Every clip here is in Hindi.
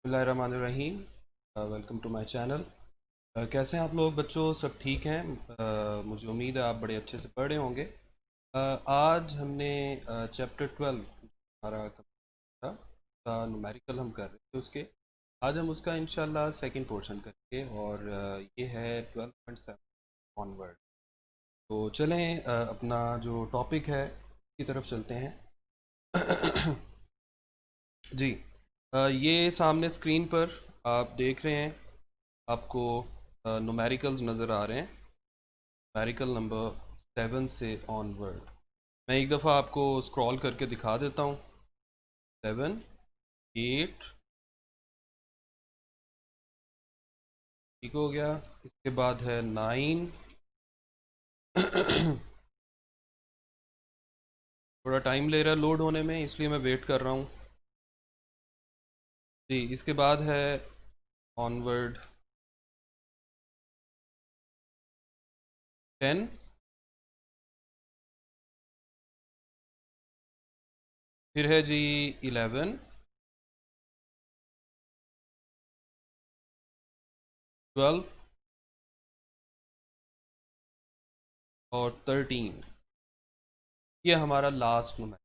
बिस्मिल्लाहिर्रहमानिर्रहीम। Welcome to my channel. कैसे हैं आप लोग बच्चों? सब ठीक हैं? मुझे उम्मीद है आप बड़े अच्छे से पढ़ रहे होंगे। आज हमने चैप्टर 12 हमारा था न्यूमेरिकल हम कर रहे थे उसके। आज हम उसका इंशाल्लाह सेकंड पोर्शन करेंगे और ये है 12.7 ऑनवर्ड। तो चलें अपना जो टॉपिक है की तरफ चलते हैं। जी। ये सामने स्क्रीन पर आप देख रहे हैं, आपको नुमेरिकल्स नज़र आ रहे हैं। नुमेरिकल नंबर 7 से ऑनवर्ड मैं एक दफ़ा आपको स्क्रॉल करके दिखा देता हूँ। 7, 8, ठीक हो गया। इसके बाद है 9। थोड़ा टाइम ले रहा है लोड होने में, इसलिए मैं वेट कर रहा हूँ। जी, इसके बाद है ऑनवर्ड 10। फिर है जी 11, 12 और 13। ये हमारा लास्ट नंबर।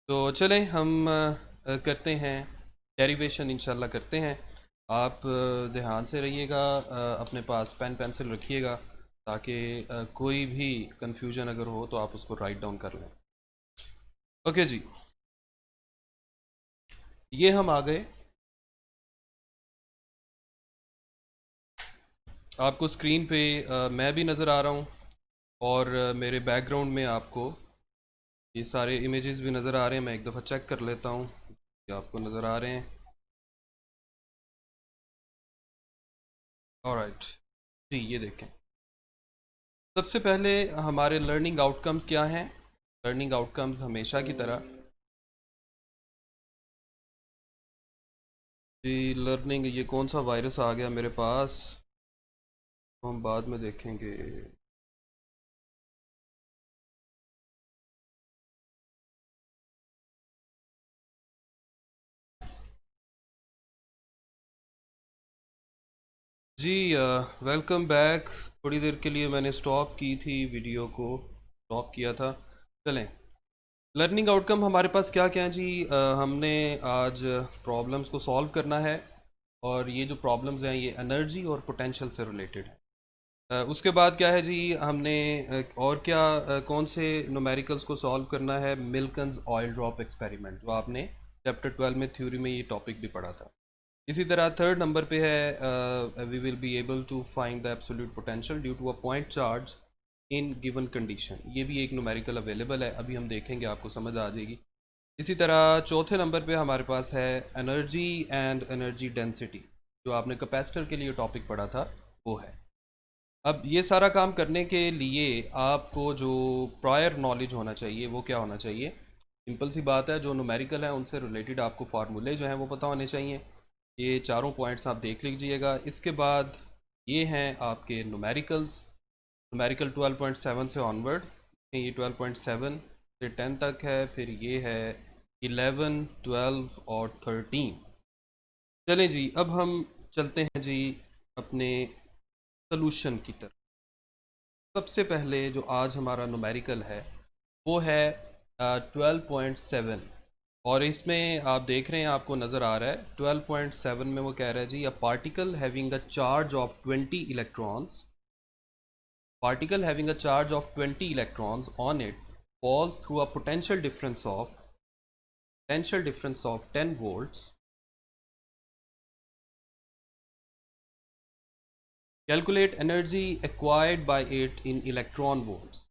तो चलें हम करते हैं डेरिवेशन, इंशाल्लाह करते हैं। आप ध्यान से रहिएगा, अपने पास पेन पेंसिल रखिएगा ताकि कोई भी कंफ्यूजन अगर हो तो आप उसको राइट डाउन कर लें। ओके जी, ये हम आ गए। आपको स्क्रीन पे मैं भी नज़र आ रहा हूँ और मेरे बैकग्राउंड में आपको ये सारे इमेजेस भी नज़र आ रहे हैं। मैं एक दफ़ा चेक कर लेता हूँ कि आपको नज़र आ रहे हैं। ऑलराइट जी, ये देखें। सबसे पहले हमारे लर्निंग आउटकम्स क्या हैं? लर्निंग आउटकम्स हमेशा की तरह जी, लर्निंग ये कौन सा वायरस आ गया मेरे पास, तो हम बाद में देखेंगे। जी, वेलकम बैक। थोड़ी देर के लिए मैंने स्टॉप की थी, वीडियो को स्टॉप किया था। चलें, लर्निंग आउटकम हमारे पास क्या क्या हैं जी? हमने आज प्रॉब्लम्स को सॉल्व करना है और ये जो प्रॉब्लम्स हैं ये एनर्जी और पोटेंशियल से रिलेटेड है। उसके बाद क्या है जी, हमने और क्या कौन से न्यूमेरिकल्स को सॉल्व करना है? मिल्कन्स ऑयल ड्रॉप एक्सपेरिमेंट, जो आपने चैप्टर 12 में थ्योरी में ये टॉपिक भी पढ़ा था। इसी तरह थर्ड नंबर पे है we will be able to find the absolute potential due to a point charge in given condition. ये भी एक न्यूमेरिकल अवेलेबल है, अभी हम देखेंगे, आपको समझ आ जाएगी। इसी तरह चौथे नंबर पे हमारे पास है एनर्जी एंड एनर्जी डेंसिटी, जो आपने कैपेसिटर के लिए टॉपिक पढ़ा था वो है। अब ये सारा काम करने के लिए आपको जो प्रायर नॉलेज होना चाहिए वो क्या होना चाहिए? सिंपल सी बात है, जो न्यूमेरिकल है उनसे रिलेटेड आपको फार्मूले जो हैं वो पता होने चाहिए। ये चारों पॉइंट्स आप देख लीजिएगा। इसके बाद ये हैं आपके न्यूमेरिकल्स, न्यूमेरिकल 12.7 से ऑनवर्ड। ये 12.7 से 10 तक है, फिर ये है 11, 12 और 13। चलें जी, अब हम चलते हैं जी अपने सोल्यूशन की तरफ। सबसे पहले जो आज हमारा न्यूमेरिकल है वो है 12.7। और इसमें आप देख रहे हैं, आपको नज़र आ रहा है 12.7 में वो कह रहा है जी, a particle having a charge of 20 electrons, particle having a charge of 20 electrons on it falls through a potential difference of 10 volts. Calculate energy acquired by it in electron volts.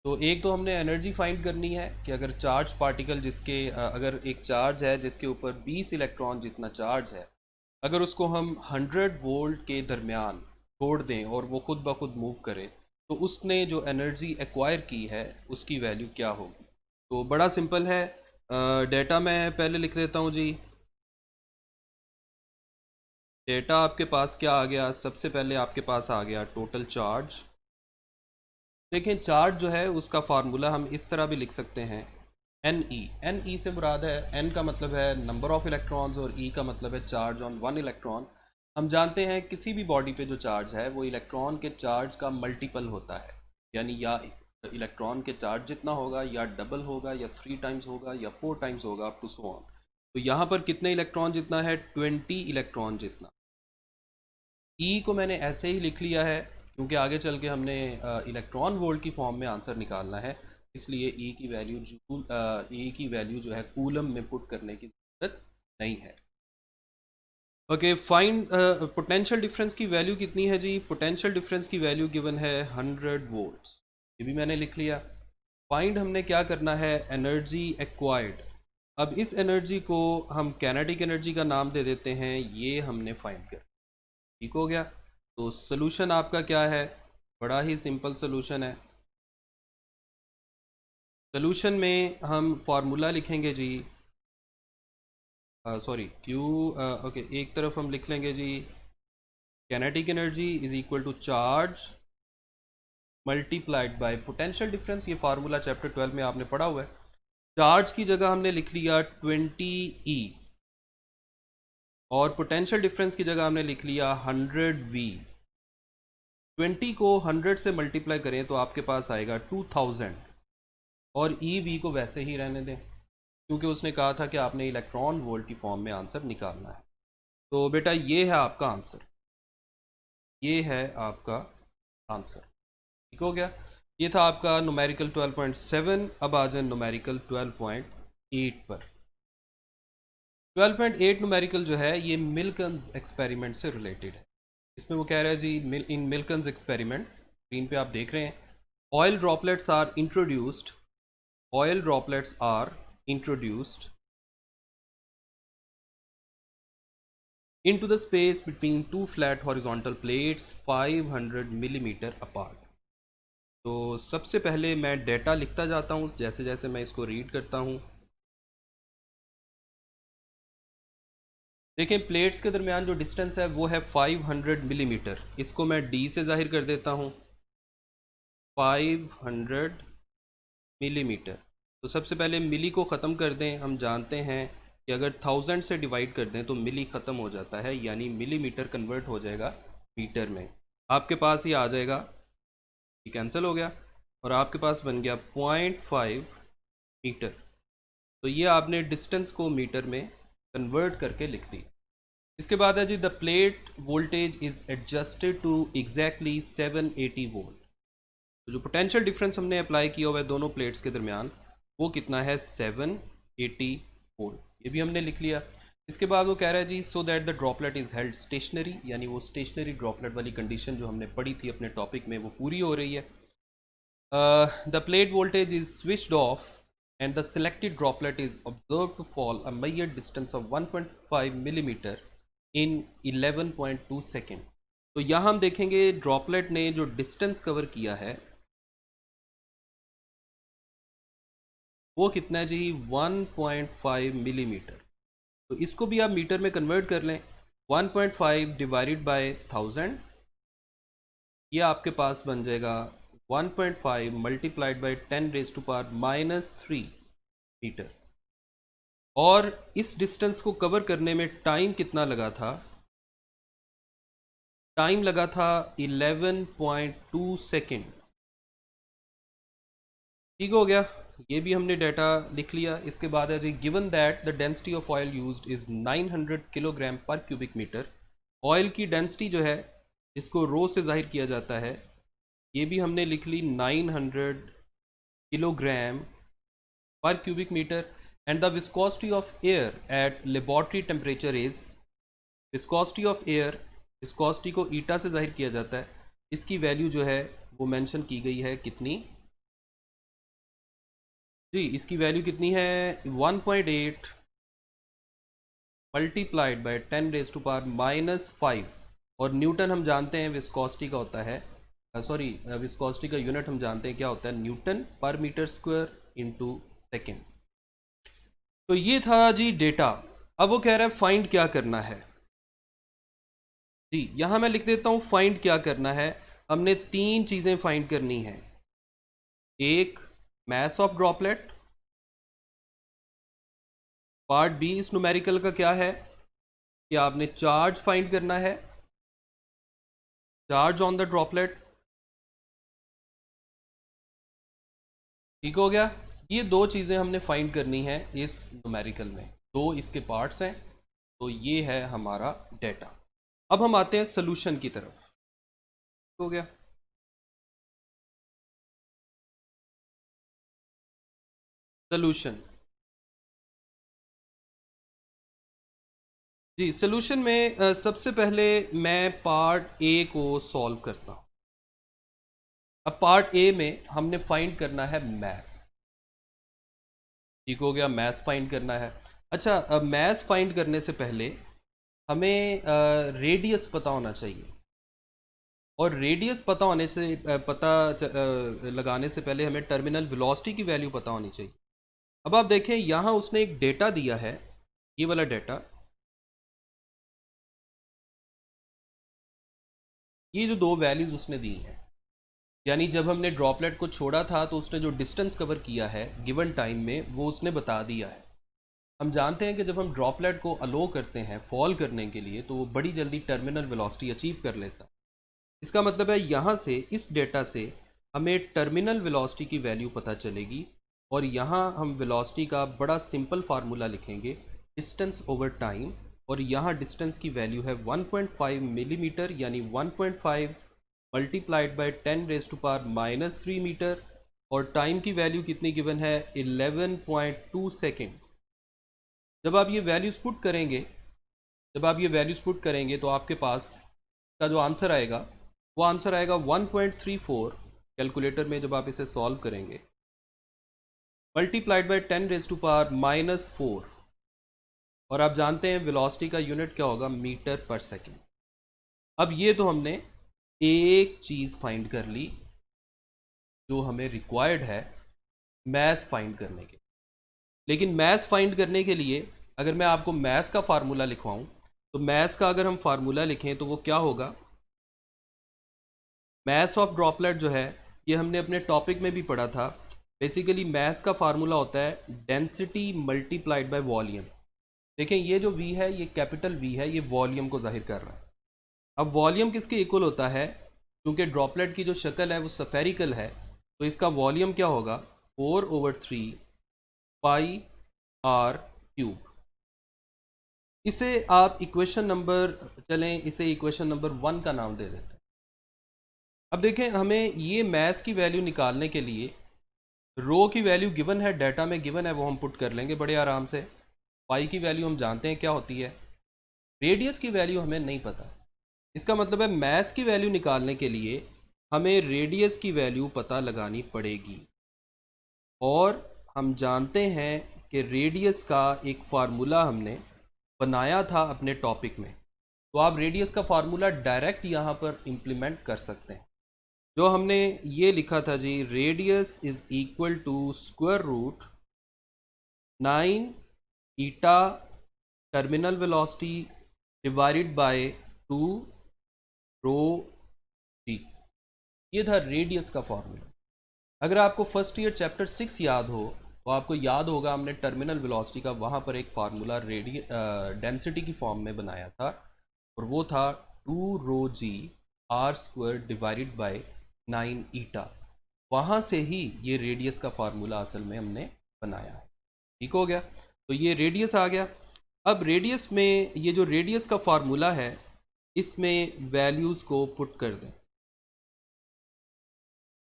तो एक तो हमने एनर्जी फाइंड करनी है कि अगर चार्ज पार्टिकल जिसके अगर एक चार्ज है जिसके ऊपर 20 इलेक्ट्रॉन जितना चार्ज है, अगर उसको हम 100 वोल्ट के दरमियान छोड़ दें और वो खुद ब खुद मूव करे, तो उसने जो एनर्जी एक्वायर की है उसकी वैल्यू क्या होगी? तो बड़ा सिंपल है। डेटा मैं पहले लिख देता हूँ जी। डेटा आपके पास क्या आ गया? सबसे पहले आपके पास आ गया टोटल चार्ज। देखें, चार्ज जो है उसका फार्मूला हम इस तरह भी लिख सकते हैं एन ई से मुराद है, एन का मतलब है नंबर ऑफ इलेक्ट्रॉन्स और ई का मतलब है चार्ज ऑन वन इलेक्ट्रॉन। हम जानते हैं किसी भी बॉडी पे जो चार्ज है वो इलेक्ट्रॉन के चार्ज का मल्टीपल होता है, यानी या इलेक्ट्रॉन के चार्ज जितना होगा या डबल होगा या 3 टाइम्स होगा या 4 टाइम्स होगा अप टू सो ऑन। तो यहाँ पर कितने इलेक्ट्रॉन जितना है, 20 इलेक्ट्रॉन जितना। ई को मैंने ऐसे ही लिख लिया है क्योंकि आगे चल के हमने इलेक्ट्रॉन वोल्ट की फॉर्म में आंसर निकालना है, इसलिए ई की वैल्यू ई की वैल्यू जो है कूलम में पुट करने की ज़रूरत नहीं है। ओके, फाइंड पोटेंशियल डिफरेंस की वैल्यू कितनी है जी। पोटेंशियल डिफरेंस की वैल्यू गिवन है 100 वोल्ट्स, ये भी मैंने लिख लिया। फाइंड हमने क्या करना है, एनर्जी एक्वायर्ड। अब इस एनर्जी को हम कैनेटिक एनर्जी का नाम दे देते हैं, ये हमने फाइंड कर, ठीक हो गया। तो सोल्यूशन आपका क्या है, बड़ा ही सिंपल सोल्यूशन है। सोल्यूशन में हम फार्मूला लिखेंगे जी, सॉरी क्यू, ओके, एक तरफ हम लिख लेंगे जी kinetic energy is equal to charge multiplied by potential difference. ये फार्मूला चैप्टर 12 में आपने पढ़ा हुआ है। चार्ज की जगह हमने लिख लिया 20 E और पोटेंशियल डिफरेंस की जगह हमने लिख लिया 100V। 20 को 100 से मल्टीप्लाई करें तो आपके पास आएगा 2000, और ई वी को वैसे ही रहने दें क्योंकि उसने कहा था कि आपने इलेक्ट्रॉन वोल्ट की फॉर्म में आंसर निकालना है। तो बेटा ये है आपका आंसर, ये है आपका आंसर, ठीक हो गया। ये था आपका न्यूमेरिकल 12.7। अब आ जाए न्यूमेरिकल 12.8 पर। 12.8 न्यूमेरिकल जो है ये मिल्कन्स एक्सपेरिमेंट से रिलेटेड है। इसमें वो कह रहा है जी, इन मिल्कन्स एक्सपेरिमेंट, स्क्रीन पे आप देख रहे हैं, oil droplets are introduced, oil droplets are introduced into the space between two flat horizontal plates 500 millimeter apart। तो सबसे पहले मैं डेटा लिखता जाता हूँ जैसे जैसे मैं इसको रीड करता हूँ। देखें, प्लेट्स के दरमियान जो डिस्टेंस है वो है 500 मिलीमीटर, इसको मैं डी से जाहिर कर देता हूँ, 500 मिलीमीटर। तो सबसे पहले मिली को ख़त्म कर दें। हम जानते हैं कि अगर 1000 से डिवाइड कर दें तो मिली ख़त्म हो जाता है, यानी मिलीमीटर कन्वर्ट हो जाएगा मीटर में। आपके पास ये आ जाएगा, ये कैंसिल हो गया और आपके पास बन गया 0.5 मीटर। तो ये आपने डिस्टेंस को मीटर में कन्वर्ट करके लिख दी। इसके बाद है जी, the plate voltage is adjusted to exactly 780 volt. तो जो पोटेंशियल डिफरेंस हमने अप्लाई किया हुआ है दोनों प्लेट्स के दरमियान वो कितना है, 780 वोल्ट, ये भी हमने लिख लिया। इसके बाद वो कह रहा है जी, so that the droplet is held stationary, यानी वो स्टेशनरी ड्रॉपलेट वाली कंडीशन जो हमने पढ़ी थी अपने टॉपिक में वो पूरी हो रही है। The plate voltage is switched off and the selected droplet is observed to fall a measured distance of 1.5 millimeter in 11.2 second. तो यहाँ हम देखेंगे ड्रॉपलेट ने जो डिस्टेंस कवर किया है वो कितना है जी, 1.5 मिलीमीटर। तो इसको भी आप मीटर में कन्वर्ट कर लें, 1.5 डिवाइडेड बाय 1000, ये आपके पास बन जाएगा 1.5 मल्टीप्लाइड बाय 10⁻³ मीटर। और इस डिस्टेंस को कवर करने में टाइम कितना लगा था, टाइम लगा था 11.2 सेकेंड, ठीक हो गया। ये भी हमने डाटा लिख लिया। इसके बाद है जी, given that the density of oil used is 900 kilogram पर क्यूबिक मीटर। ऑयल की डेंसिटी जो है इसको रो से जाहिर किया जाता है, ये भी हमने लिख ली 900 किलोग्राम पर cubic metre. And the viscosity of air at laboratory temperature is, viscosity of air, viscosity को ईटा से जाहिर किया जाता है, इसकी वैल्यू जो है वो मेंशन की गई है कितनी जी, इसकी वैल्यू कितनी है, 1.8 मल्टीप्लाइड बाय 10⁻⁻⁵। और न्यूटन हम जानते हैं विस्कोसिटी का होता है, सॉरी विस्कोसिटी का यूनिट हम जानते हैं क्या होता है, न्यूटन पर मीटर स्क्वायर इंटू सेकेंड। तो ये था जी डेटा। अब वो कह रहा है फाइंड क्या करना है जी, यहां मैं लिख देता हूं फाइंड क्या करना है। हमने 3 चीजें फाइंड करनी है, एक mass of droplet, part B इस न्यूमेरिकल का क्या है कि आपने चार्ज फाइंड करना है, चार्ज ऑन द ड्रॉपलेट। ठीक हो गया। ये दो चीज़ें हमने फाइंड करनी है इस न्यूमेरिकल में, दो इसके पार्ट्स हैं। तो ये है हमारा डेटा। अब हम आते हैं सोल्यूशन की तरफ। हो गया। सोल्यूशन, जी सोल्यूशन में सबसे पहले मैं पार्ट ए को सॉल्व करता हूँ। अब पार्ट ए में हमने फाइंड करना है मैस। ठीक हो गया, मैस फाइंड करना है। अच्छा, मैस फाइंड करने से पहले हमें रेडियस पता होना चाहिए, और रेडियस पता होने से लगाने से पहले हमें टर्मिनल वेलोसिटी की वैल्यू पता होनी चाहिए। अब आप देखें यहाँ उसने एक डेटा दिया है, ये वाला डेटा। ये जो दो वैल्यूज उसने दी हैं, यानी जब हमने ड्रॉपलेट को छोड़ा था तो उसने जो डिस्टेंस कवर किया है गिवन टाइम में वो उसने बता दिया है। हम जानते हैं कि जब हम ड्रॉपलेट को अलो करते हैं फॉल करने के लिए तो वो बड़ी जल्दी टर्मिनल वेलोसिटी अचीव कर लेता है। इसका मतलब है यहाँ से इस डेटा से हमें टर्मिनल वेलोसिटी की वैल्यू पता चलेगी, और यहाँ हम वेलोसिटी का बड़ा सिंपल फार्मूला लिखेंगे, डिस्टेंस ओवर टाइम। और यहाँ डिस्टेंस की वैल्यू है 1.5 मिलीमीटर, यानी 1.5 मल्टीप्लाइड बाय 10⁻³ मीटर। और टाइम की वैल्यू कितनी गिवन है, 11.2 सेकेंड। जब आप ये वैल्यूज़ पुट करेंगे, तो आपके पास का जो आंसर आएगा वो आंसर आएगा 1.34। कैलकुलेटर में जब आप इसे सॉल्व करेंगे, मल्टीप्लाइड बाय 10⁻⁻4। और आप जानते हैं वेलोसिटी का यूनिट क्या होगा, मीटर पर सेकेंड। अब ये तो हमने एक चीज़ फाइंड कर ली जो हमें रिक्वायर्ड है मैथ फाइंड करने के। लेकिन मैथ फाइंड करने के लिए अगर मैं आपको मैथ्स का फार्मूला लिखवाऊं, तो मैथ्स का अगर हम फार्मूला लिखें तो वो क्या होगा, मैथ्स ऑफ ड्रॉपलेट जो है ये हमने अपने टॉपिक में भी पढ़ा था। बेसिकली मैथ्स का फार्मूला होता है डेंसिटी मल्टीप्लाइड बाय वॉल्यूम। देखें ये जो v है ये कैपिटल V है, ये वॉल्यूम को जाहिर कर रहा है। अब वॉल्यूम किसके इक्वल होता है, क्योंकि ड्रॉपलेट की जो शक्ल है वो स्फेरिकल है, तो इसका वॉल्यूम क्या होगा, 4/3 पाई आर क्यूब। इसे आप इक्वेशन नंबर, चलें इसे इक्वेशन नंबर 1 का नाम दे देते हैं। अब देखें हमें ये मैथ्स की वैल्यू निकालने के लिए रो की वैल्यू गिवन है, डाटा में गिवन है, वो हम पुट कर लेंगे बड़े आराम से। पाई की वैल्यू हम जानते हैं क्या होती है, रेडियस की वैल्यू हमें नहीं पता। इसका मतलब है मैथ्स की वैल्यू निकालने के लिए हमें रेडियस की वैल्यू पता लगानी पड़ेगी। और हम जानते हैं कि रेडियस का एक फार्मूला हमने बनाया था अपने टॉपिक में, तो आप रेडियस का फार्मूला डायरेक्ट यहाँ पर इम्प्लीमेंट कर सकते हैं। जो हमने ये लिखा था जी, radius is equal to square root 9 eta terminal velocity divided by 2 rho जी। ये था रेडियस का फॉर्मूला। अगर आपको फर्स्ट ईयर चैप्टर 6 याद हो तो आपको याद होगा हमने टर्मिनल वेलोसिटी का वहाँ पर एक फार्मूला डेंसिटी की फॉर्म में बनाया था, और वो था 2 ρg R square divided by 9 eta. वहाँ से ही ये रेडियस का फार्मूला असल में हमने बनाया है। ठीक हो गया, तो ये रेडियस आ गया। अब रेडियस में ये जो रेडियस का फार्मूला है इसमें वैल्यूज़ को पुट कर दें,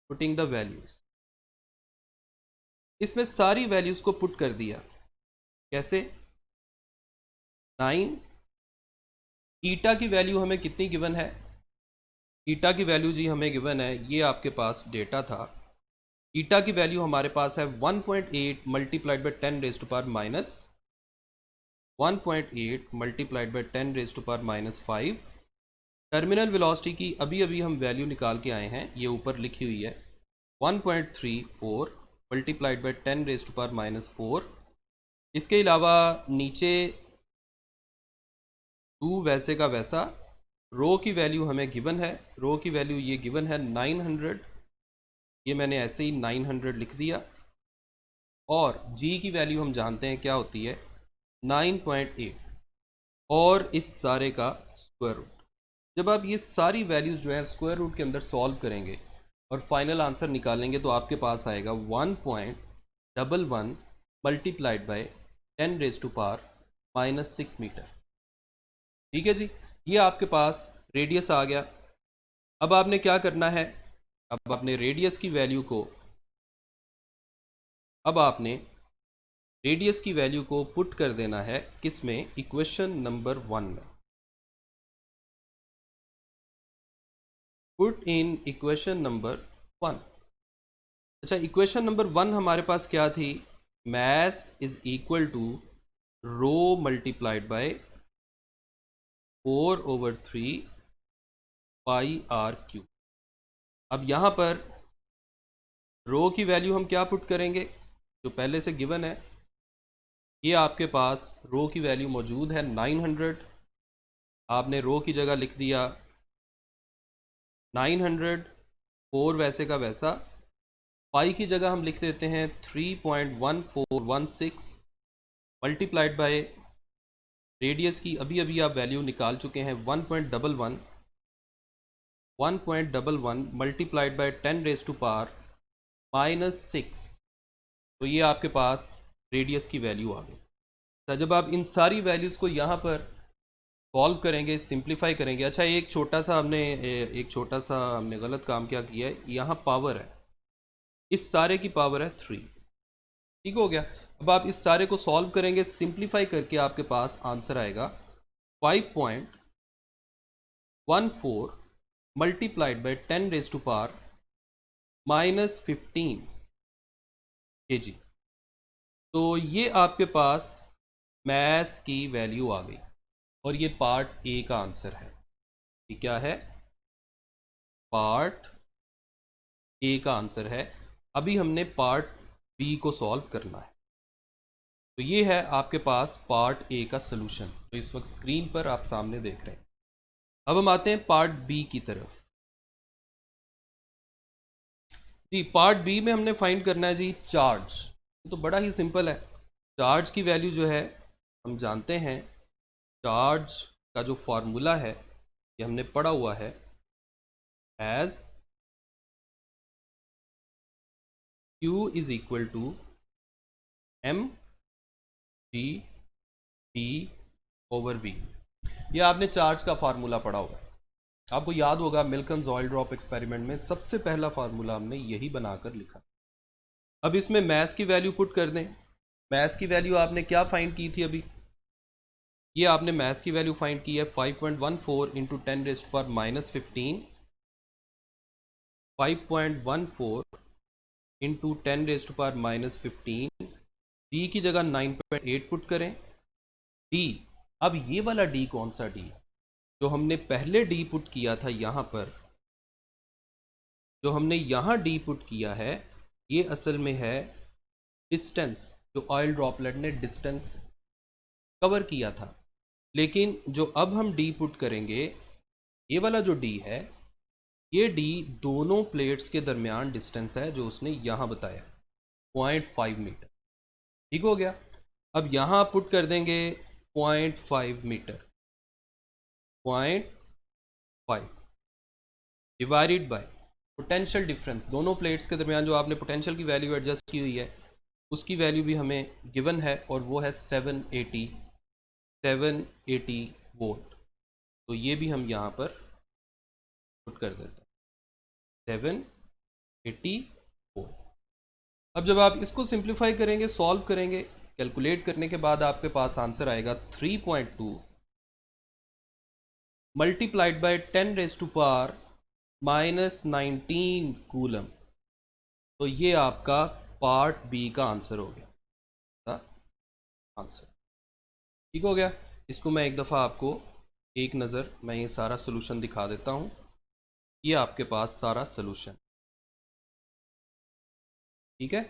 पुटिंग द वैल्यूज़। इसमें सारी वैल्यूज़ को पुट कर दिया। कैसे, 9 ईटा की वैल्यू हमें कितनी गिवन है, ईटा की वैल्यू जी हमें गिवन है, ये आपके पास डेटा था। ईटा की वैल्यू हमारे पास है 1.8 मल्टीप्लाइड बाई 10⁻⁻5। टर्मिनल वेलोसिटी की अभी अभी हम वैल्यू निकाल के आए हैं, ये ऊपर लिखी हुई है 1.34 मल्टीप्लाइड बाई 10⁻⁴। इसके अलावा नीचे 2 वैसे का वैसा। रो की वैल्यू हमें गिवन है, रो की वैल्यू ये गिवन है 900, ये मैंने ऐसे ही 900 लिख दिया। और जी की वैल्यू हम जानते हैं क्या होती है, 9.8 और इस सारे का स्क्वायर रूट। जब आप ये सारी वैल्यूज़ जो है स्क्वायर रूट के अंदर सॉल्व करेंगे और फाइनल आंसर निकालेंगे तो आपके पास आएगा 1.11 मल्टीप्लाइड बाय 10⁻⁻⁻6 मीटर। ठीक है जी, ये आपके पास रेडियस आ गया। अब आपने क्या करना है, अब आपने रेडियस की वैल्यू को अब आपने रेडियस की वैल्यू को पुट कर देना है किसमें, इक्वेशन नंबर 1 में। Put in equation number 1। अच्छा, इक्वेशन नंबर 1 हमारे पास क्या थी, mass is equal to rho multiplied by 4/3 pi R cube. अब यहां पर रो की वैल्यू हम क्या पुट करेंगे, जो पहले से गिवन है, ये आपके पास रो की वैल्यू मौजूद है 900। आपने रो की जगह लिख दिया 900, 4 वैसे का वैसा, पाई की जगह हम लिख देते हैं 3.1416 मल्टीप्लाइड बाय रेडियस की अभी अभी आप वैल्यू निकाल चुके हैं 1.11 मल्टीप्लाइड बाय 10⁻⁻⁻6। तो ये आपके पास रेडियस की वैल्यू आ गई। तो जब आप इन सारी वैल्यूज़ को यहाँ पर सॉल्व करेंगे, सिंप्लीफाई करेंगे। अच्छा, एक छोटा सा हमने गलत काम क्या किया है, यहाँ पावर है, इस सारे की पावर है 3। ठीक हो गया। अब आप इस सारे को सॉल्व करेंगे, सिंप्लीफाई करके आपके पास आंसर आएगा 5.14 मल्टीप्लाइड बाय 10⁻⁻15 kg। तो ये आपके पास मैथ्स की वैल्यू आ गई और ये पार्ट ए का आंसर है। ये क्या है, पार्ट ए का आंसर है। अभी हमने पार्ट बी को सॉल्व करना है। तो ये है आपके पास पार्ट ए का सलूशन, तो इस वक्त स्क्रीन पर आप सामने देख रहे हैं। अब हम आते हैं पार्ट बी की तरफ। जी, पार्ट बी में हमने फाइंड करना है जी चार्ज। तो बड़ा ही सिंपल है। चार्ज की वैल्यू जो है हम जानते हैं, चार्ज का जो फॉर्मूला है ये हमने पढ़ा हुआ है, as Q is equal to M G T over V. ये आपने चार्ज का फार्मूला पढ़ा होगा, आपको याद होगा मिल्कन्स ऑयल ड्रॉप एक्सपेरिमेंट में सबसे पहला फार्मूला हमने यही बनाकर लिखा। अब इसमें मैथ्स की वैल्यू पुट कर दें। मैथ्स की वैल्यू आपने क्या फाइंड की थी अभी, ये आपने मैथ्स की वैल्यू फाइंड की है 5.14 इंटू 10⁻⁻15, 5.14 इंटू 10⁻⁻15। डी की जगह 9.8 पुट करें। डी, अब ये वाला डी कौन सा डी, जो हमने पहले डी पुट किया था यहां पर, जो हमने यहां डी पुट किया है, ये असल में है डिस्टेंस, जो ऑयल ड्रॉपलेट ने डिस्टेंस कवर किया था। लेकिन जो अब हम डी पुट करेंगे, ये वाला जो डी है, ये डी दोनों प्लेट्स के दरमियान डिस्टेंस है जो उसने यहां बताया 0.5 मीटर। ठीक हो गया। अब यहां पुट कर देंगे 0.5 metre, 0.5 divided by potential difference, दोनों प्लेट्स के दरमियान जो आपने पोटेंशियल की वैल्यू एडजस्ट की हुई है उसकी वैल्यू भी हमें गिवन है और वो है 780 वोल्ट। तो ये भी हम यहाँ पर पुट कर देते हैं 780 वोल्ट। अब जब आप इसको सिंप्लीफाई करेंगे, सॉल्व करेंगे, कैलकुलेट करने के बाद आपके पास आंसर आएगा 3.2 मल्टीप्लाइड बाय 10⁻⁻19 कूलम। तो ये आपका पार्ट बी का आंसर हो गया, आंसर। ठीक हो गया। इसको मैं एक दफ़ा आपको एक नज़र मैं ये सारा सोल्यूशन दिखा देता हूँ। ये आपके पास सारा सोल्यूशन, ठीक है,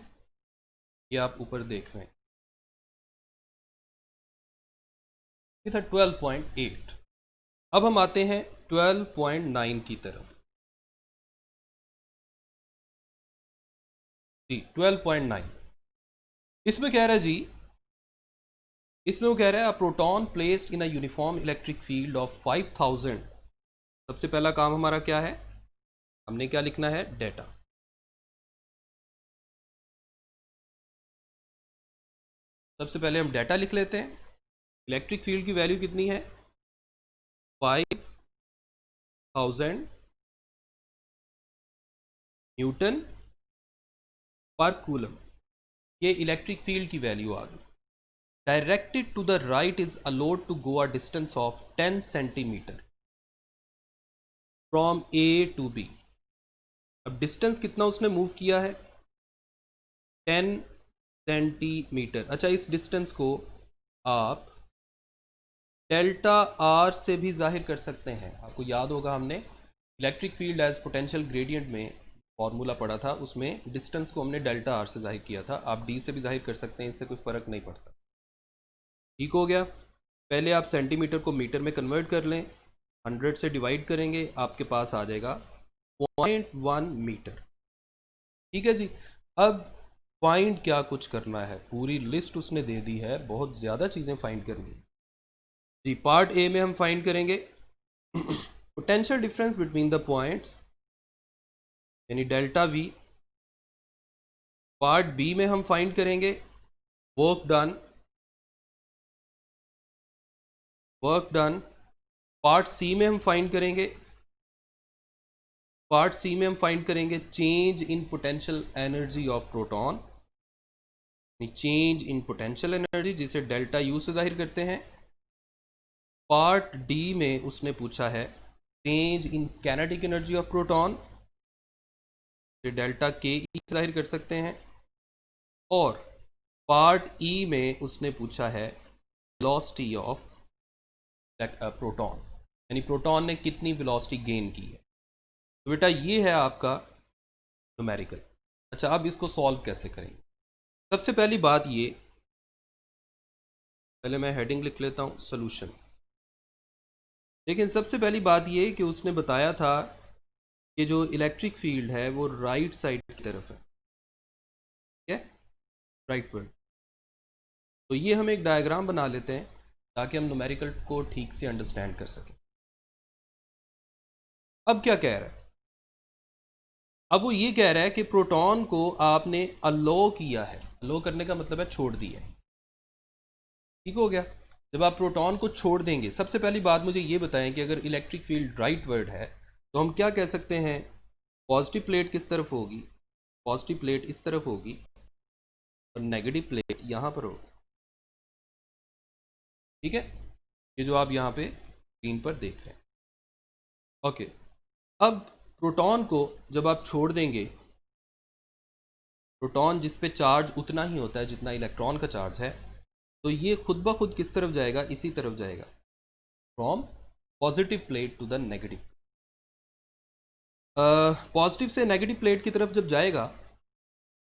ये आप ऊपर देख रहे हैं, ये था 12.8। अब हम आते हैं 12.9 की तरफ। जी 12.9, इसमें कह रहा है जी, इसमें वो कह रहा है proton placed in a uniform electric field of 5000। सबसे पहला काम हमारा क्या है, हमने क्या लिखना है, डेटा। सबसे पहले हम डेटा लिख लेते हैं। इलेक्ट्रिक फील्ड की वैल्यू कितनी है, 5000 न्यूटन पर कूलम। ये इलेक्ट्रिक फील्ड की वैल्यू आ गई। Directed to the right is allowed to go a distance of 10 centimetre from A to B. अब डिस्टेंस कितना उसने मूव किया है, 10 सेंटीमीटर। अच्छा, इस डिस्टेंस को आप डेल्टा आर से भी जाहिर कर सकते हैं। आपको याद होगा हमने electric field as potential gradient में फॉर्मूला पढ़ा था, उसमें डिस्टेंस को हमने डेल्टा आर से जाहिर किया था। आप डी से भी जाहिर कर सकते हैं, इससे कोई फ़र्क नहीं पड़ता। ठीक हो गया। पहले आप सेंटीमीटर को मीटर में कन्वर्ट कर लें, 100 से डिवाइड करेंगे, आपके पास आ जाएगा 0.1 मीटर। ठीक है जी। अब फाइंड क्या कुछ करना है, पूरी लिस्ट उसने दे दी है, बहुत ज़्यादा चीज़ें फाइंड करनी है जी। पार्ट ए में हम फाइंड करेंगे potential difference between the points यानी डेल्टा वी। पार्ट बी में हम फाइंड करेंगे work done, work done. Part C में हम फाइंड करेंगे, पार्ट सी में हम फाइंड करेंगे change in potential energy of proton, change in potential energy जिसे डेल्टा यू से जाहिर करते हैं। पार्ट डी में उसने पूछा है change in kinetic energy of proton, delta के ई से जाहिर कर सकते हैं। और पार्ट ई में उसने पूछा है वेलोसिटी ऑफ प्रोटॉन, यानी प्रोटॉन ने कितनी वेलोसिटी गेन की है। तो बेटा ये है आपका न्यूमेरिकल। अच्छा, अब इसको सॉल्व कैसे करेंगे। सबसे पहली बात ये, पहले मैं हेडिंग लिख लेता हूँ सोल्यूशन। लेकिन सबसे पहली बात ये कि उसने बताया था कि जो इलेक्ट्रिक फील्ड है वो राइट साइड की तरफ है, ठीक है, राइट वर्ड। तो ये हम एक डायग्राम बना लेते हैं ताकि हम न्यूमेरिकल को ठीक से अंडरस्टैंड कर सकें। अब क्या कह रहा है, अब वो ये कह रहा है कि प्रोटॉन को आपने अलो किया है। अलो करने का मतलब है छोड़ दिया है। ठीक हो गया। जब आप प्रोटॉन को छोड़ देंगे, सबसे पहली बात मुझे ये बताएं कि अगर इलेक्ट्रिक फील्ड राइट वर्ड है तो हम क्या कह सकते हैं, पॉजिटिव प्लेट किस तरफ होगी, पॉजिटिव प्लेट इस तरफ होगी और नेगेटिव प्लेट यहाँ पर होगी। ठीक है, ये जो आप यहाँ पे स्क्रीन पर देख रहे हैं। ओके, अब प्रोटॉन को जब आप छोड़ देंगे, प्रोटॉन जिस पे चार्ज उतना ही होता है जितना इलेक्ट्रॉन का चार्ज है, तो ये खुद ब खुद किस तरफ जाएगा, इसी तरफ जाएगा, from positive plate to the negative. Positive से नेगेटिव प्लेट की तरफ जब जाएगा,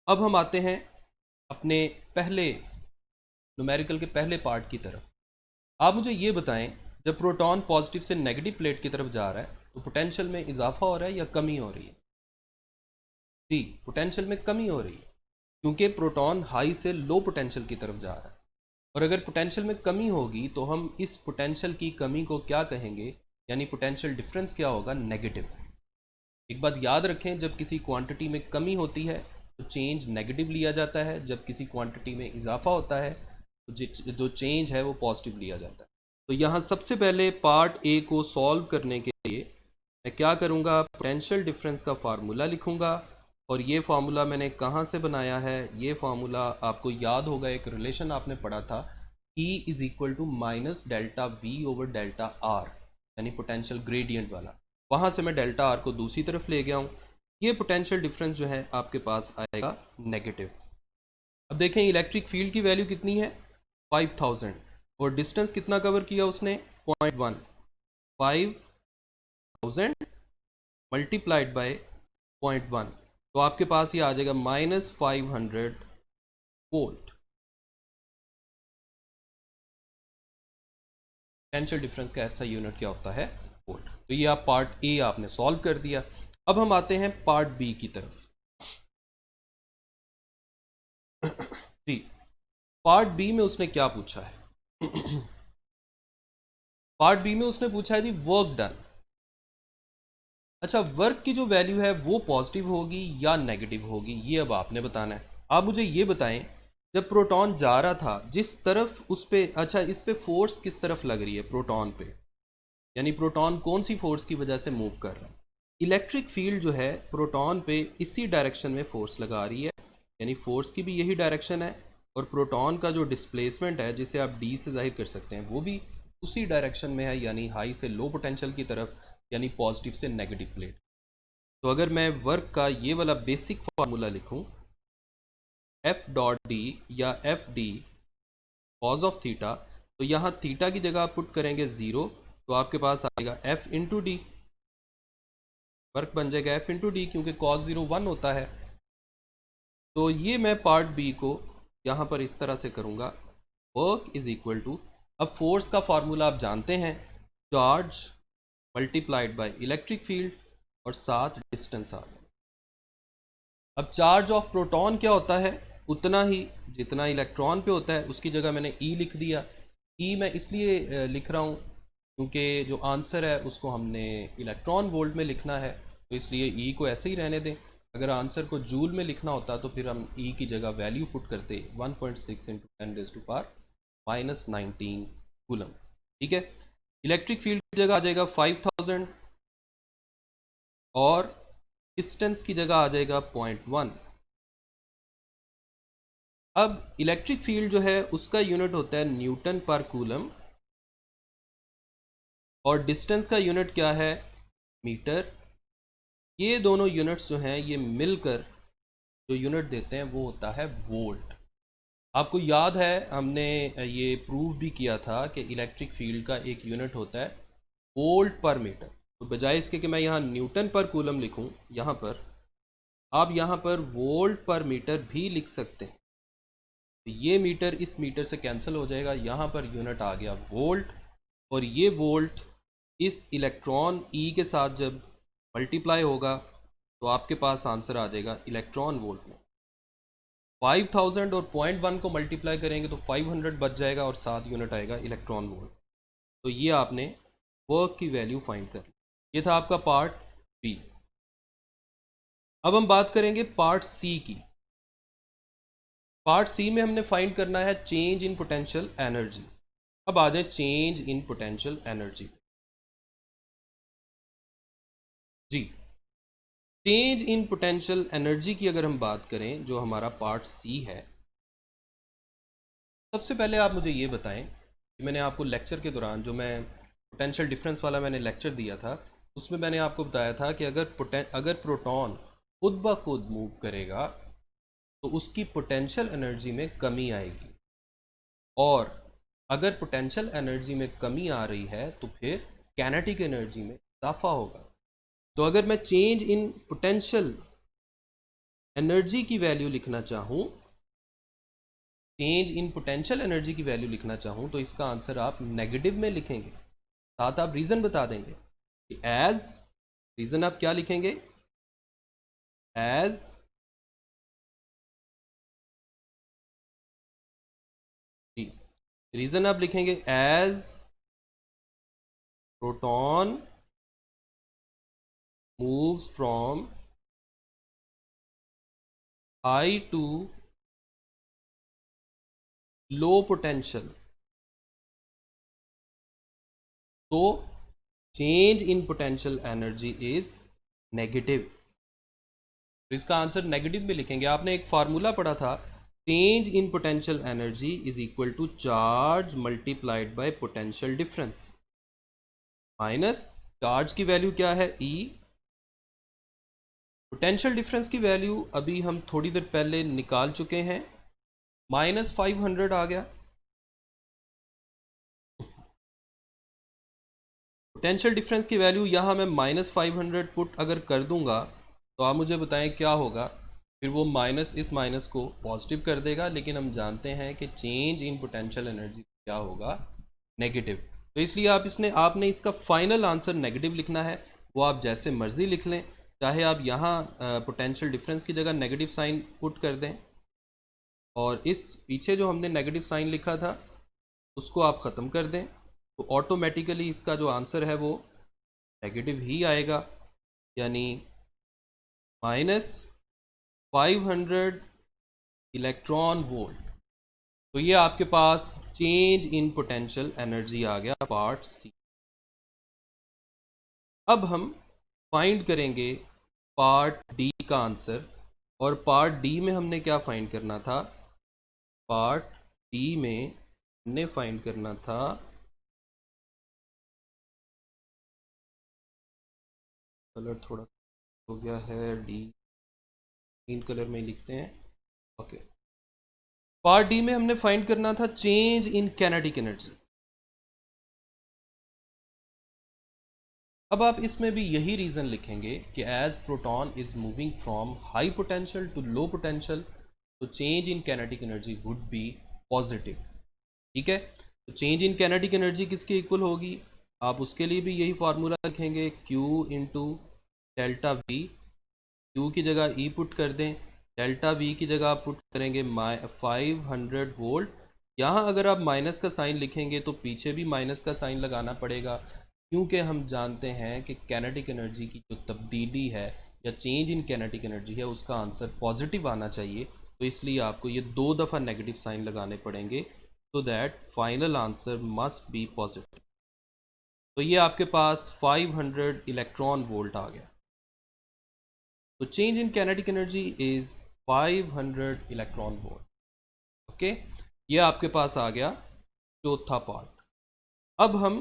अब हम आते हैं अपने पहले न्यूमेरिकल के पहले पार्ट की तरफ। आप मुझे ये बताएं, जब प्रोटॉन पॉजिटिव से नेगेटिव प्लेट की तरफ जा रहा है तो पोटेंशियल में इजाफा हो रहा है या कमी हो रही है। जी, पोटेंशियल में कमी हो रही है, क्योंकि प्रोटॉन हाई से लो पोटेंशियल की तरफ जा रहा है। और अगर पोटेंशियल में कमी होगी तो हम इस पोटेंशियल की कमी को क्या कहेंगे, यानी पोटेंशियल डिफरेंस क्या होगा, नेगेटिव। एक बात याद रखें, जब किसी क्वांटिटी में कमी होती है तो चेंज नेगेटिव लिया जाता है, जब किसी क्वांटिटी में इजाफा होता है तो जो चेंज है वो पॉजिटिव लिया जाता है। तो यहाँ सबसे पहले पार्ट ए को सॉल्व करने के लिए मैं क्या करूँगा, पोटेंशियल डिफरेंस का फार्मूला लिखूँगा। और ये फार्मूला मैंने कहाँ से बनाया है, ये फार्मूला आपको याद होगा, एक रिलेशन आपने पढ़ा था, E is equal to minus delta V over delta R, यानी पोटेंशियल ग्रेडियंट वाला। वहाँ से मैं डेल्टा आर को दूसरी तरफ ले गया हूँ। ये पोटेंशियल डिफरेंस जो है आपके पास आएगा नेगेटिव। अब देखें इलेक्ट्रिक फील्ड की वैल्यू कितनी है, 5000, और डिस्टेंस कितना कवर किया उसने, 0.1। 5000 मल्टीप्लाइड बाय 0.1, तो आपके पास ये आ जाएगा -500 वोल्ट। पोटेंशियल डिफरेंस का ऐसा यूनिट क्या होता है, वोल्ट। तो ये आप पार्ट ए आपने सॉल्व कर दिया। अब हम आते हैं पार्ट बी की तरफ। जी, पार्ट बी में उसने क्या पूछा है, पार्ट बी में उसने पूछा है जी वर्क डन। अच्छा, वर्क की जो वैल्यू है वो पॉजिटिव होगी या नेगेटिव होगी, ये अब आपने बताना है। आप मुझे ये बताएं, जब प्रोटॉन जा रहा था जिस तरफ उस पे, अच्छा इस पे फोर्स किस तरफ लग रही है प्रोटॉन पे, यानी प्रोटॉन कौन सी फोर्स की वजह से मूव कर रहा है। इलेक्ट्रिक फील्ड जो है प्रोटॉन पे इसी डायरेक्शन में फोर्स लगा रही है, यानी फोर्स की भी यही डायरेक्शन है, और प्रोटॉन का जो डिस्प्लेसमेंट है जिसे आप डी से जाहिर कर सकते हैं वो भी उसी डायरेक्शन में है, यानी हाई से लो पोटेंशियल की तरफ, यानी पॉजिटिव से नेगेटिव प्लेट। तो अगर मैं वर्क का ये वाला बेसिक फार्मूला लिखूं, एफ डॉट डी या F D cause of theta, तो यहाँ थीटा की जगह आप पुट करेंगे 0, तो आपके पास आएगा एफ इंटू डी। वर्क बन जाएगा एफ इंटू डी, क्योंकि कॉस 0 1 होता है। तो ये मैं पार्ट बी को यहाँ पर इस तरह से करूँगा, वर्क इज इक्वल टू, अब फोर्स का फार्मूला आप जानते हैं, charge multiplied by electric field और साथ डिस्टेंस आ गया। अब चार्ज ऑफ प्रोटॉन क्या होता है, उतना ही जितना इलेक्ट्रॉन पे होता है, उसकी जगह मैंने ई लिख दिया। ई मैं इसलिए लिख रहा हूँ क्योंकि जो आंसर है उसको हमने इलेक्ट्रॉन वोल्ट में लिखना है, तो इसलिए ई को ऐसे ही रहने दें। अगर आंसर को जूल में लिखना होता तो फिर हम ई की जगह वैल्यू पुट करते 1.6 इंटू 10⁻⁻19 कूलम। ठीक है, इलेक्ट्रिक फील्ड की जगह आ जाएगा 5000 और डिस्टेंस की जगह आ जाएगा 0.1। अब इलेक्ट्रिक फील्ड जो है उसका यूनिट होता है न्यूटन पर कूलम, और डिस्टेंस का यूनिट क्या है, मीटर। ये दोनों यूनिट्स जो हैं ये मिलकर जो यूनिट देते हैं वो होता है वोल्ट। आपको याद है हमने ये प्रूव भी किया था कि इलेक्ट्रिक फील्ड का एक यूनिट होता है वोल्ट पर मीटर। तो बजाय इसके कि मैं यहाँ न्यूटन पर कूलम लिखूँ, यहाँ पर आप यहाँ पर वोल्ट पर मीटर भी लिख सकते हैं। तो ये मीटर इस मीटर से कैंसिल हो जाएगा, यहाँ पर यूनिट आ गया वोल्ट, और ये वोल्ट इस इलेक्ट्रॉन ई के साथ जब मल्टीप्लाई होगा तो आपके पास आंसर आ जाएगा इलेक्ट्रॉन वोल्ट में। 5000 और 0.1 को मल्टीप्लाई करेंगे तो 500 बच जाएगा और 7 यूनिट आएगा इलेक्ट्रॉन वोल्ट। तो ये आपने वर्क की वैल्यू फाइंड कर ली। ये था आपका पार्ट बी। अब हम बात करेंगे पार्ट सी की। पार्ट सी में हमने फाइंड करना है चेंज इन पोटेंशियल एनर्जी। अब आ जाए चेंज इन पोटेंशियल एनर्जी जी। चेंज इन पोटेंशियल एनर्जी की अगर हम बात करें, जो हमारा पार्ट सी है, सबसे पहले आप मुझे ये बताएं कि मैंने आपको लेक्चर के दौरान जो मैं पोटेंशियल डिफरेंस वाला मैंने लेक्चर दिया था, उसमें मैंने आपको बताया था कि अगर प्रोटॉन खुद ब खुद मूव करेगा तो उसकी पोटेंशियल एनर्जी में कमी आएगी, और अगर पोटेंशियल एनर्जी में कमी आ रही है तो फिर कैनेटिक एनर्जी में इजाफा होगा। तो अगर मैं चेंज इन पोटेंशियल एनर्जी की वैल्यू लिखना चाहूँ, चेंज इन पोटेंशियल एनर्जी की वैल्यू लिखना चाहूँ, तो इसका आंसर आप नेगेटिव में लिखेंगे। साथ आप रीज़न बता देंगे कि एज, रीज़न आप क्या लिखेंगे, एज जी, रीज़न आप लिखेंगे as proton moves from high to low potential, तो change in potential energy is negative. तो इसका आंसर नेगेटिव में लिखेंगे। आपने एक फार्मूला पढ़ा था, change in potential energy is equal to charge multiplied by potential difference minus charge की वैल्यू क्या है, ई, पोटेंशियल डिफरेंस की वैल्यू अभी हम थोड़ी देर पहले निकाल चुके हैं, -500 आ गया। पोटेंशियल डिफरेंस की वैल्यू यहाँ मैं -500 पुट अगर कर दूंगा तो आप मुझे बताएं क्या होगा। फिर वो माइनस इस माइनस को पॉजिटिव कर देगा, लेकिन हम जानते हैं कि चेंज इन पोटेंशियल एनर्जी क्या होगा, नेगेटिव। तो इसलिए आपने इसका फाइनल आंसर नेगेटिव लिखना है। वो आप जैसे मर्जी लिख लें, चाहे आप यहाँ पोटेंशियल डिफरेंस की जगह नेगेटिव साइन पुट कर दें, और इस पीछे जो हमने नेगेटिव साइन लिखा था उसको आप ख़त्म कर दें तो ऑटोमेटिकली इसका जो आंसर है वो नेगेटिव ही आएगा, यानी -500 इलेक्ट्रॉन वोल्ट। तो ये आपके पास चेंज इन पोटेंशियल एनर्जी आ गया, पार्ट सी। अब हम फाइंड करेंगे पार्ट डी का आंसर, और पार्ट डी में हमने क्या फाइंड करना था? पार्ट डी में हमने फाइंड करना था कलर थोड़ा हो गया है, डी ग्रीन कलर में लिखते हैं। ओके, पार्ट डी में हमने फाइंड करना था चेंज इन काइनेटिक एनर्जी। अब आप इसमें भी यही रीज़न लिखेंगे कि as proton is moving from high potential to low potential, तो change in kinetic energy would be positive. ठीक है, तो चेंज इन काइनेटिक एनर्जी किसके इक्वल होगी? आप उसके लिए भी यही फार्मूला लिखेंगे, Q into delta V. Q की जगह ई पुट कर दें, डेल्टा वी की जगह आप पुट करेंगे 500 वोल्ट। यहाँ अगर आप माइनस का साइन लिखेंगे तो पीछे भी माइनस का साइन लगाना पड़ेगा, क्योंकि हम जानते हैं कि काइनेटिक एनर्जी की जो तब्दीली है या चेंज इन काइनेटिक एनर्जी है उसका आंसर पॉजिटिव आना चाहिए। तो इसलिए आपको ये 2 दफ़ा नेगेटिव साइन लगाने पड़ेंगे, so that final answer must be positive. तो ये आपके पास 500 इलेक्ट्रॉन वोल्ट आ गया। तो change in kinetic energy is 500 electron volt. Okay, ये आपके पास आ गया चौथा पार्ट। अब हम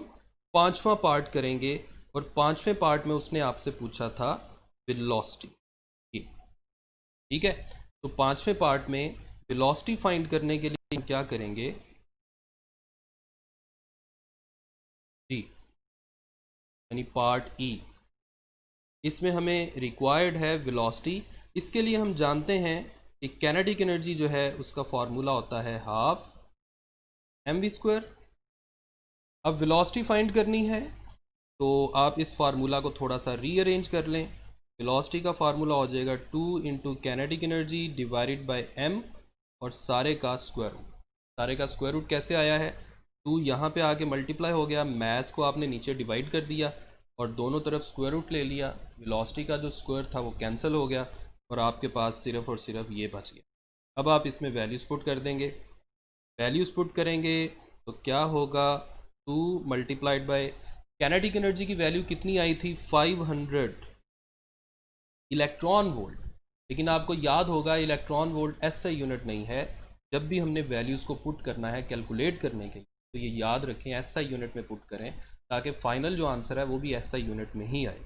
पांचवा पार्ट करेंगे, और पांचवें पार्ट में उसने आपसे पूछा था वेलोसिटी। ठीक है, तो पांचवें पार्ट में वेलोसिटी फाइंड करने के लिए हम क्या करेंगे जी, यानी पार्ट ई, इसमें हमें रिक्वायर्ड है वेलोसिटी। इसके लिए हम जानते हैं कि काइनेटिक एनर्जी जो है उसका फॉर्मूला होता है हाफ mv²। अब वेलोसिटी फाइंड करनी है तो आप इस फार्मूला को थोड़ा सा रीअरेंज कर लें। वेलोसिटी का फार्मूला हो जाएगा 2 into kinetic energy divided by m, और सारे का स्क्वायर रूट। सारे का स्क्वायर रूट कैसे आया है? 2 यहाँ पे आके मल्टीप्लाई हो गया, मैथ्स को आपने नीचे डिवाइड कर दिया और दोनों तरफ स्क्वायर रूट ले लिया। वेलोसिटी का जो स्क्वायर था वो कैंसिल हो गया और आपके पास सिर्फ और सिर्फ ये बच गया। अब आप इसमें वैल्यूज़ पुट कर देंगे। वैल्यूज़ पुट करेंगे तो क्या होगा? 2 मल्टीप्लाइड बाय काइनेटिक एनर्जी की वैल्यू कितनी आई थी? 500 इलेक्ट्रॉन वोल्ट। लेकिन आपको याद होगा इलेक्ट्रॉन वोल्ट एसआई यूनिट नहीं है। जब भी हमने वैल्यूज़ को पुट करना है कैलकुलेट करने के लिए, तो ये याद रखें एसआई यूनिट में पुट करें, ताकि फाइनल जो आंसर है वो भी एसआई यूनिट में ही आए।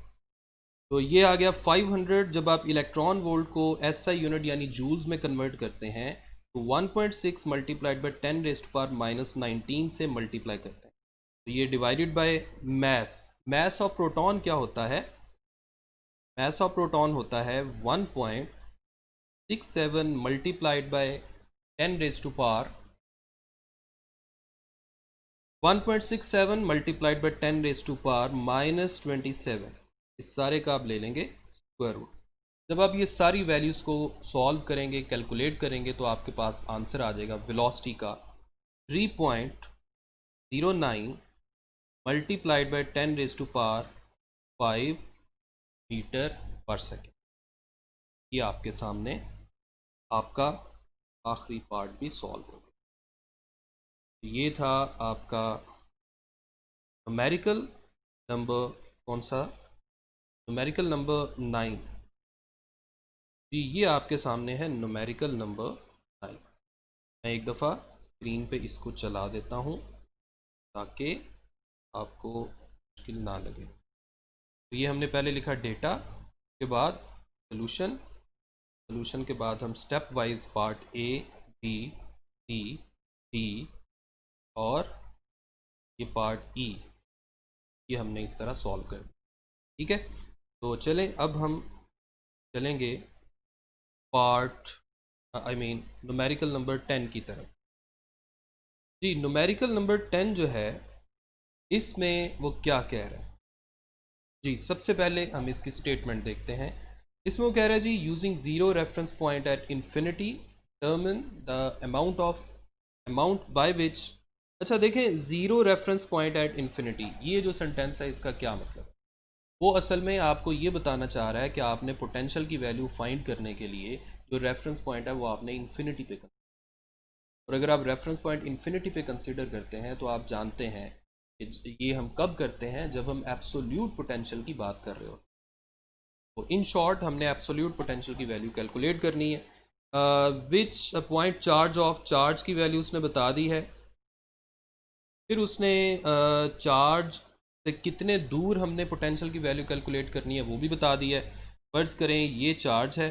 तो ये आ गया 500। जब आप इलेक्ट्रॉन वोल्ट को एसआई यूनिट यानी जूल्स में कन्वर्ट करते हैं तो 1.6 मल्टीप्लाइड बाई 10⁻⁻19 से मल्टीप्लाई करते हैं, तो ये divided by mass of proton क्या होता है? मैस ऑफ प्रोटॉन होता है 1.67 मल्टीप्लाइड बाय 1.67 मल्टीप्लाइड बाय 10⁻⁻27। इस सारे का आप ले लेंगे स्क्वायर रूट। जब आप ये सारी वैल्यूज़ को सॉल्व करेंगे, कैलकुलेट करेंगे, तो आपके पास आंसर आ जाएगा वेलोसिटी का 3.09 मल्टीप्लाइड बाय 10⁵ मीटर पर सेकेंड। ये आपके सामने आपका आखिरी पार्ट भी सॉल्व हो गया। ये था आपका न्यूमेरिकल नंबर, कौन सा? न्यूमेरिकल नंबर 9 जी, ये आपके सामने है न्यूमेरिकल नंबर 9। मैं एक दफ़ा स्क्रीन पे इसको चला देता हूँ ताकि आपको मुश्किल ना लगे। तो ये हमने पहले लिखा डेटा, के बाद सोल्यूशन, सोल्यूशन के बाद हम step wise part A B C D और ये पार्ट ई, ये हमने इस तरह सॉल्व कर दिया। ठीक है, तो चलें अब हम चलेंगे पार्ट न्यूमेरिकल नंबर 10 की तरफ। जी, न्यूमेरिकल नंबर 10 जो है इसमें वो क्या कह रहा है जी, सबसे पहले हम इसकी स्टेटमेंट देखते हैं। इसमें वो कह रहा है जी, using zero reference point at infinity determine the amount by which अच्छा देखें, zero reference point at infinity, ये जो सेंटेंस है इसका क्या मतलब है? वो असल में आपको ये बताना चाह रहा है कि आपने पोटेंशियल की वैल्यू फाइंड करने के लिए जो रेफरेंस पॉइंट है वो आपने इन्फिनिटी पे, और अगर आप रेफरेंस पॉइंट इन्फिनिटी पे कंसीडर करते हैं तो आप जानते हैं कि ये हम कब करते हैं, जब हम एब्सोल्यूट पोटेंशियल की बात कर रहे हो। तो इन शॉर्ट हमने एब्सोल्यूट पोटेंशियल की वैल्यू कैलकुलेट करनी है। Which point charge of charge की वैल्यू उसने बता दी है। फिर उसने चार्ज से कितने दूर हमने पोटेंशियल की वैल्यू कैलकुलेट करनी है वो भी बता दिया है। फर्ज करें ये चार्ज है,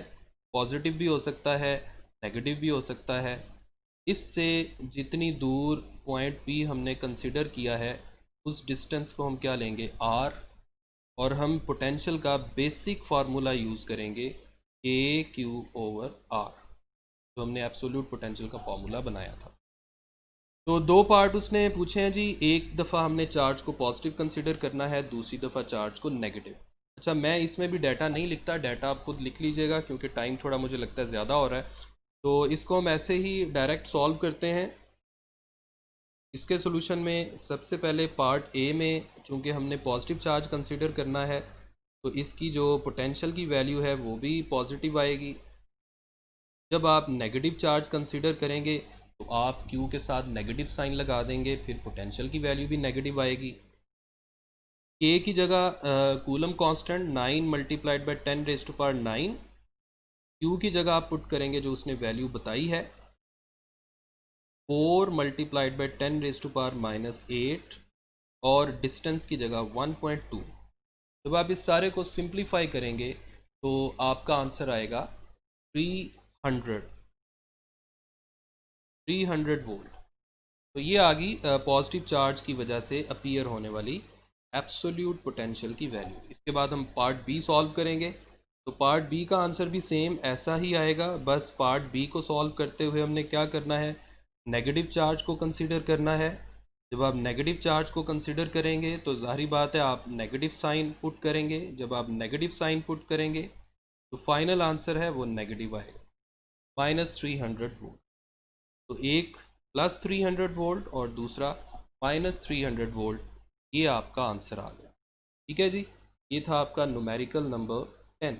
पॉजिटिव भी हो सकता है, नेगेटिव भी हो सकता है। इससे जितनी दूर पॉइंट पी हमने कंसिडर किया है उस डिस्टेंस को हम क्या लेंगे, आर, और हम पोटेंशियल का बेसिक फार्मूला यूज़ करेंगे, ए क्यू ओवर आर, जो हमने एब्सोल्यूट पोटेंशियल का फार्मूला बनाया था। तो दो पार्ट उसने पूछे हैं जी, एक दफ़ा हमने चार्ज को पॉजिटिव कंसिडर करना है, दूसरी दफ़ा चार्ज को नेगेटिव। अच्छा, मैं इसमें भी डाटा नहीं लिखता, डाटा आप खुद लिख लीजिएगा क्योंकि टाइम थोड़ा मुझे लगता है ज़्यादा हो रहा है। तो इसको हम ऐसे ही डायरेक्ट सॉल्व करते हैं। इसके सोल्यूशन में सबसे पहले पार्ट ए में चूँकि हमने पॉजिटिव चार्ज कंसिडर करना है तो इसकी जो पोटेंशियल की वैल्यू है वो भी पॉजिटिव आएगी। जब आप नेगेटिव चार्ज कंसीडर करेंगे तो आप क्यू के साथ नेगेटिव साइन लगा देंगे, फिर पोटेंशियल की वैल्यू भी नेगेटिव आएगी। के की जगह coulomb constant 9 multiplied by 10⁻⁹, Q की जगह आप पुट करेंगे जो उसने वैल्यू बताई है 4 मल्टीप्लाइड बाई 10⁻⁻8, और डिस्टेंस की जगह 1.2। जब आप इस सारे को सिंप्लीफाई करेंगे तो आपका आंसर आएगा 300 वोल्ट। तो ये आ गई पॉजिटिव चार्ज की वजह से अपीयर होने वाली एब्सोल्यूट पोटेंशियल की वैल्यू। इसके बाद हम पार्ट बी सॉल्व करेंगे। तो पार्ट बी का आंसर भी सेम ऐसा ही आएगा, बस पार्ट बी को सॉल्व करते हुए हमने क्या करना है, नेगेटिव चार्ज को कंसीडर करना है। जब आप नेगेटिव चार्ज को कंसीडर करेंगे तो ज़ाहिर बात है आप नेगेटिव साइन पुट करेंगे। जब आप नेगेटिव साइन पुट करेंगे तो फाइनल आंसर है वो नेगेटिव आएगा, -300 वोल्ट। तो एक +300 वोल्ट और दूसरा -300 वोल्ट, ये आपका आंसर आ गया। ठीक है जी, ये था आपका न्यूमेरिकल नंबर 10।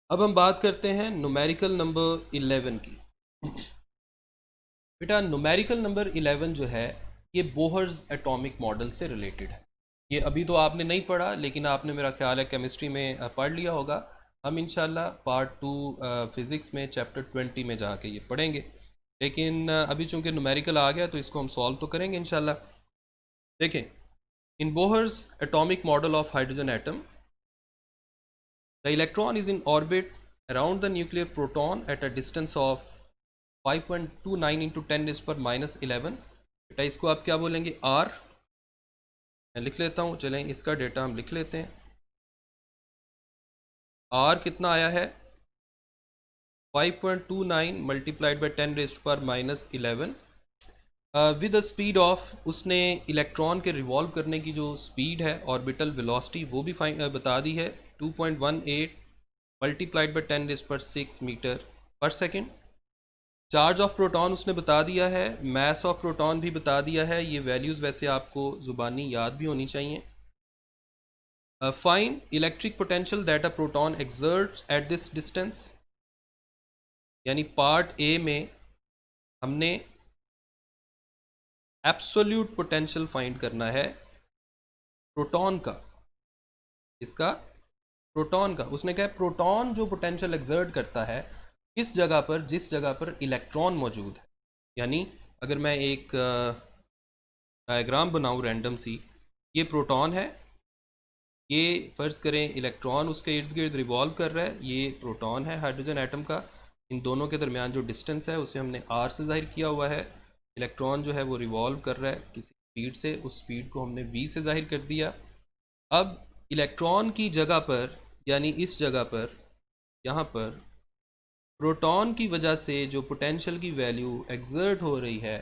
अब हम बात करते हैं न्यूमेरिकल नंबर 11 की। बेटा न्यूमेरिकल नंबर 11 जो है ये बोहर्स एटॉमिक मॉडल से रिलेटेड है। ये अभी तो आपने नहीं पढ़ा लेकिन आपने मेरा ख्याल है केमिस्ट्री में पढ़ लिया होगा। हम इंशाल्लाह पार्ट 2 फिज़िक्स में चैप्टर 20 में जाके ये पढ़ेंगे, लेकिन अभी चूंकि न्यूमेरिकल आ गया तो इसको हम सॉल्व तो करेंगे इंशाल्लाह। देखें, in Bohr's atomic model of hydrogen atom, the electron is in orbit around the nuclear proton at a distance of 5.29 into 10⁻11। बेटा इसको आप क्या बोलेंगे, आर। मैं लिख लेता हूँ, चलें इसका डेटा हम लिख लेते हैं। आर कितना आया है, 5.29 multiplied by 10⁻11 with the speed of, उसने इलेक्ट्रॉन के रिवॉल्व करने की जो स्पीड है, ऑर्बिटल वेलोसिटी, वो भी बता दी है 2.18 मल्टीप्लाइड बाई 10⁻6 मीटर पर सेकेंड। चार्ज ऑफ प्रोटॉन उसने बता दिया है, मैस ऑफ प्रोटॉन भी बता दिया है। ये वैल्यूज़ वैसे आपको ज़ुबानी याद भी होनी चाहिए। Find electric potential that a proton exerts at this distance, यानी पार्ट ए में हमने एब्सोल्यूट पोटेंशियल फाइंड करना है प्रोटॉन का। इसका प्रोटॉन का उसने कहा प्रोटॉन जो पोटेंशियल एक्सर्ट करता है किस जगह पर, जिस जगह पर इलेक्ट्रॉन मौजूद है। यानी अगर मैं एक डायग्राम बनाऊं रैंडम सी, ये प्रोटॉन है, ये फ़र्ज़ करें इलेक्ट्रॉन उसके इर्द गिर्द रिवॉल्व कर रहा है, ये प्रोटॉन है हाइड्रोजन एटम का। इन दोनों के दरमियान जो डिस्टेंस है उसे हमने आर से ज़ाहिर किया हुआ है। इलेक्ट्रॉन जो है वो रिवॉल्व कर रहा है किसी स्पीड से, उस स्पीड को हमने वी से ज़ाहिर कर दिया। अब इलेक्ट्रॉन की जगह पर, यानी इस जगह पर, यहाँ पर प्रोटॉन की वजह से जो पोटेंशियल की वैल्यू एक्सर्ट हो रही है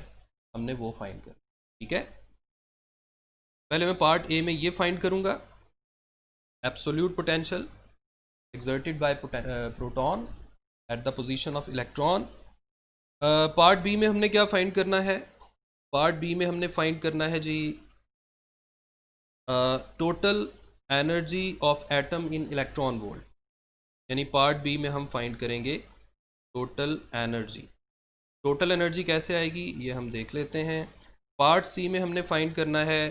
हमने वो फाइंड कर। ठीक है, पहले मैं पार्ट ए में ये फाइंड करूँगा, absolute potential exerted by proton at the position of electron। Part B में हमने क्या फाइंड करना है? पार्ट बी में हमने फाइंड करना है जी total energy of atom in electron volt. यानी पार्ट बी में हम फाइंड करेंगे टोटल एनर्जी। टोटल एनर्जी कैसे आएगी ये हम देख लेते हैं। पार्ट सी में हमने फाइंड करना है,